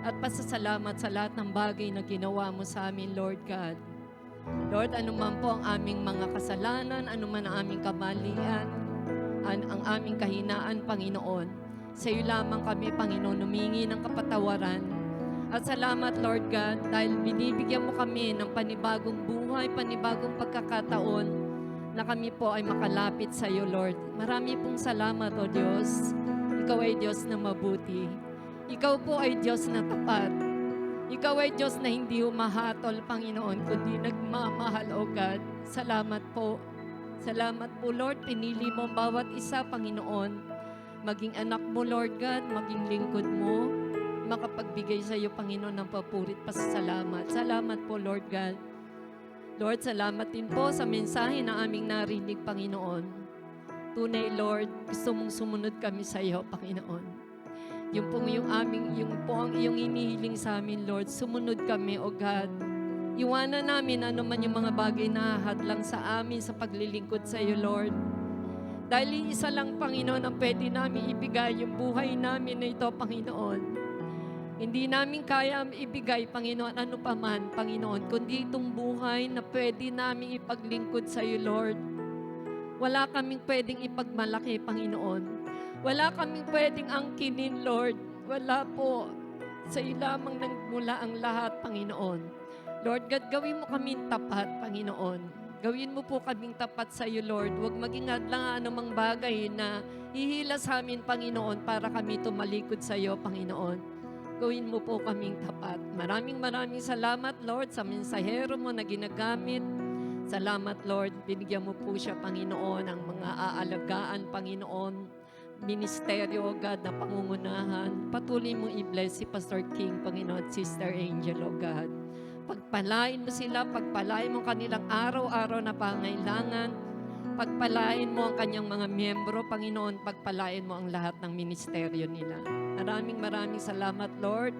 At pasasalamat sa lahat ng bagay na ginawa mo sa amin, Lord God. Lord, anuman po ang aming mga kasalanan, anuman ang aming kamalian, ang aming kahinaan, Panginoon. Sa iyo lamang kami, Panginoon, humingi ng kapatawaran. At salamat, Lord God, dahil binibigyan mo kami ng panibagong buhay, panibagong pagkakataon na kami po ay makalapit sa iyo, Lord. Marami pong salamat, O Diyos. Ikaw ay Diyos na mabuti. Ikaw po ay Diyos na tapat. Ikaw ay Diyos na hindi humahatol, Panginoon, kundi nagmamahal, O God. Salamat po. Salamat po, Lord. Pinili mo ang bawat isa, Panginoon. Maging anak mo, Lord God, maging lingkod mo, makapagbigay sa iyo, Panginoon, ng papurit pasasalamat. Salamat po, Lord God. Lord, salamat din po sa mensahe na aming narinig, Panginoon. Tunay, Lord, gusto mong sumunod kami sa iyo, Panginoon. Yung po ang iyong inihiling sa amin, Lord. Sumunod kami, O God. Iwanan namin ano man yung mga bagay na hadlang sa amin sa paglilingkod sa iyo, Lord. Dahil isa lang, Panginoon, ang pwede namin ibigay yung buhay namin na ito, Panginoon. Hindi namin kaya ibigay, Panginoon, ano pa man, Panginoon, kundi itong buhay na pwede namin ipaglingkod sa iyo, Lord. Wala kaming pwedeng ipagmalaki, Panginoon. Wala kaming pwedeng angkinin, Lord. Wala po. Sa iyo lamang nagmula ang lahat, Panginoon. Lord God, gawin mo kaming tapat, Panginoon. Gawin mo po kaming tapat sa iyo, Lord. Huwag maging hadlang anumang bagay na ihila sa amin, Panginoon, para kami tumalikod sa iyo, Panginoon. Gawin mo po kaming tapat. Maraming salamat, Lord, sa mensahero mo na ginagamit. Salamat, Lord. Binigyan mo po siya, Panginoon, ang mga aalagaan, Panginoon. Ministeryo, God, na pangungunahan. Patuloy mo i-bless si Pastor King, Panginoon, at Sister Angel, O God. Pagpalain mo sila, pagpalain mo kanilang araw-araw na pangailangan. Pagpalain mo ang kanyang mga miyembro, Panginoon. Pagpalain mo ang lahat ng ministeryo nila. Maraming salamat, Lord.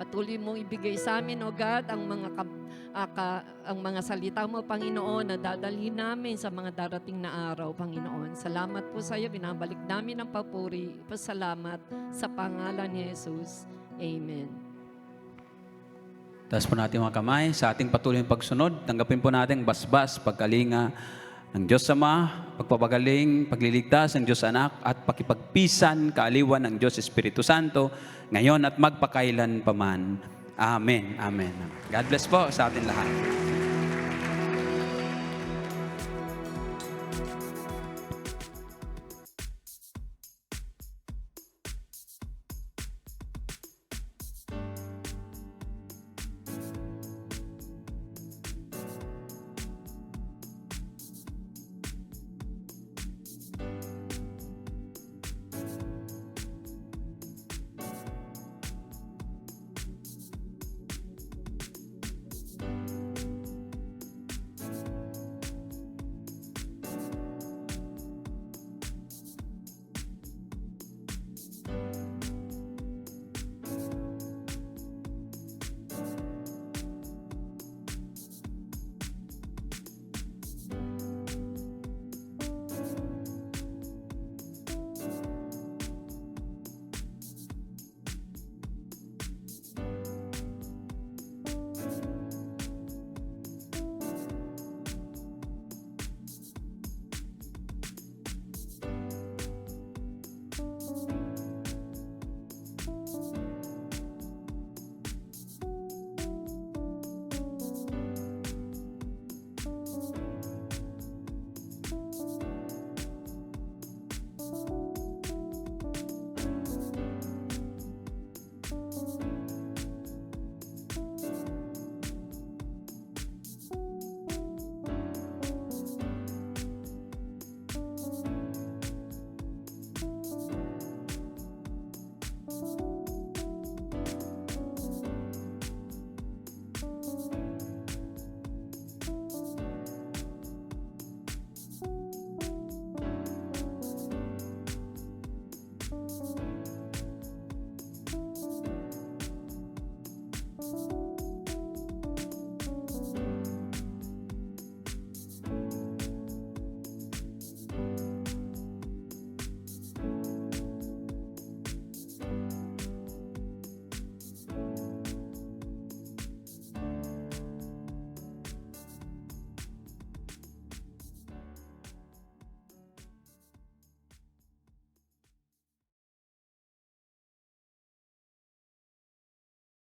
Patuloy mong ibigay sa amin, O God, ang mga salita mo, Panginoon, na dadalhin namin sa mga darating na araw, Panginoon. Salamat po sa iyo. Binabalik namin ang papuri. Pasalamat sa pangalan ni Jesus. Amen. Taas po natin mga kamay sa ating patuloy na pagsunod. Tanggapin po natin basbas, pagkalinga ng Diyos Ama, pagpapagaling, pagliligtas ng Diyos Anak, at pakipagpisan, kaaliwan ng Diyos Espiritu Santo, ngayon at magpakailan paman. Amen. Amen. God bless po sa atin lahat.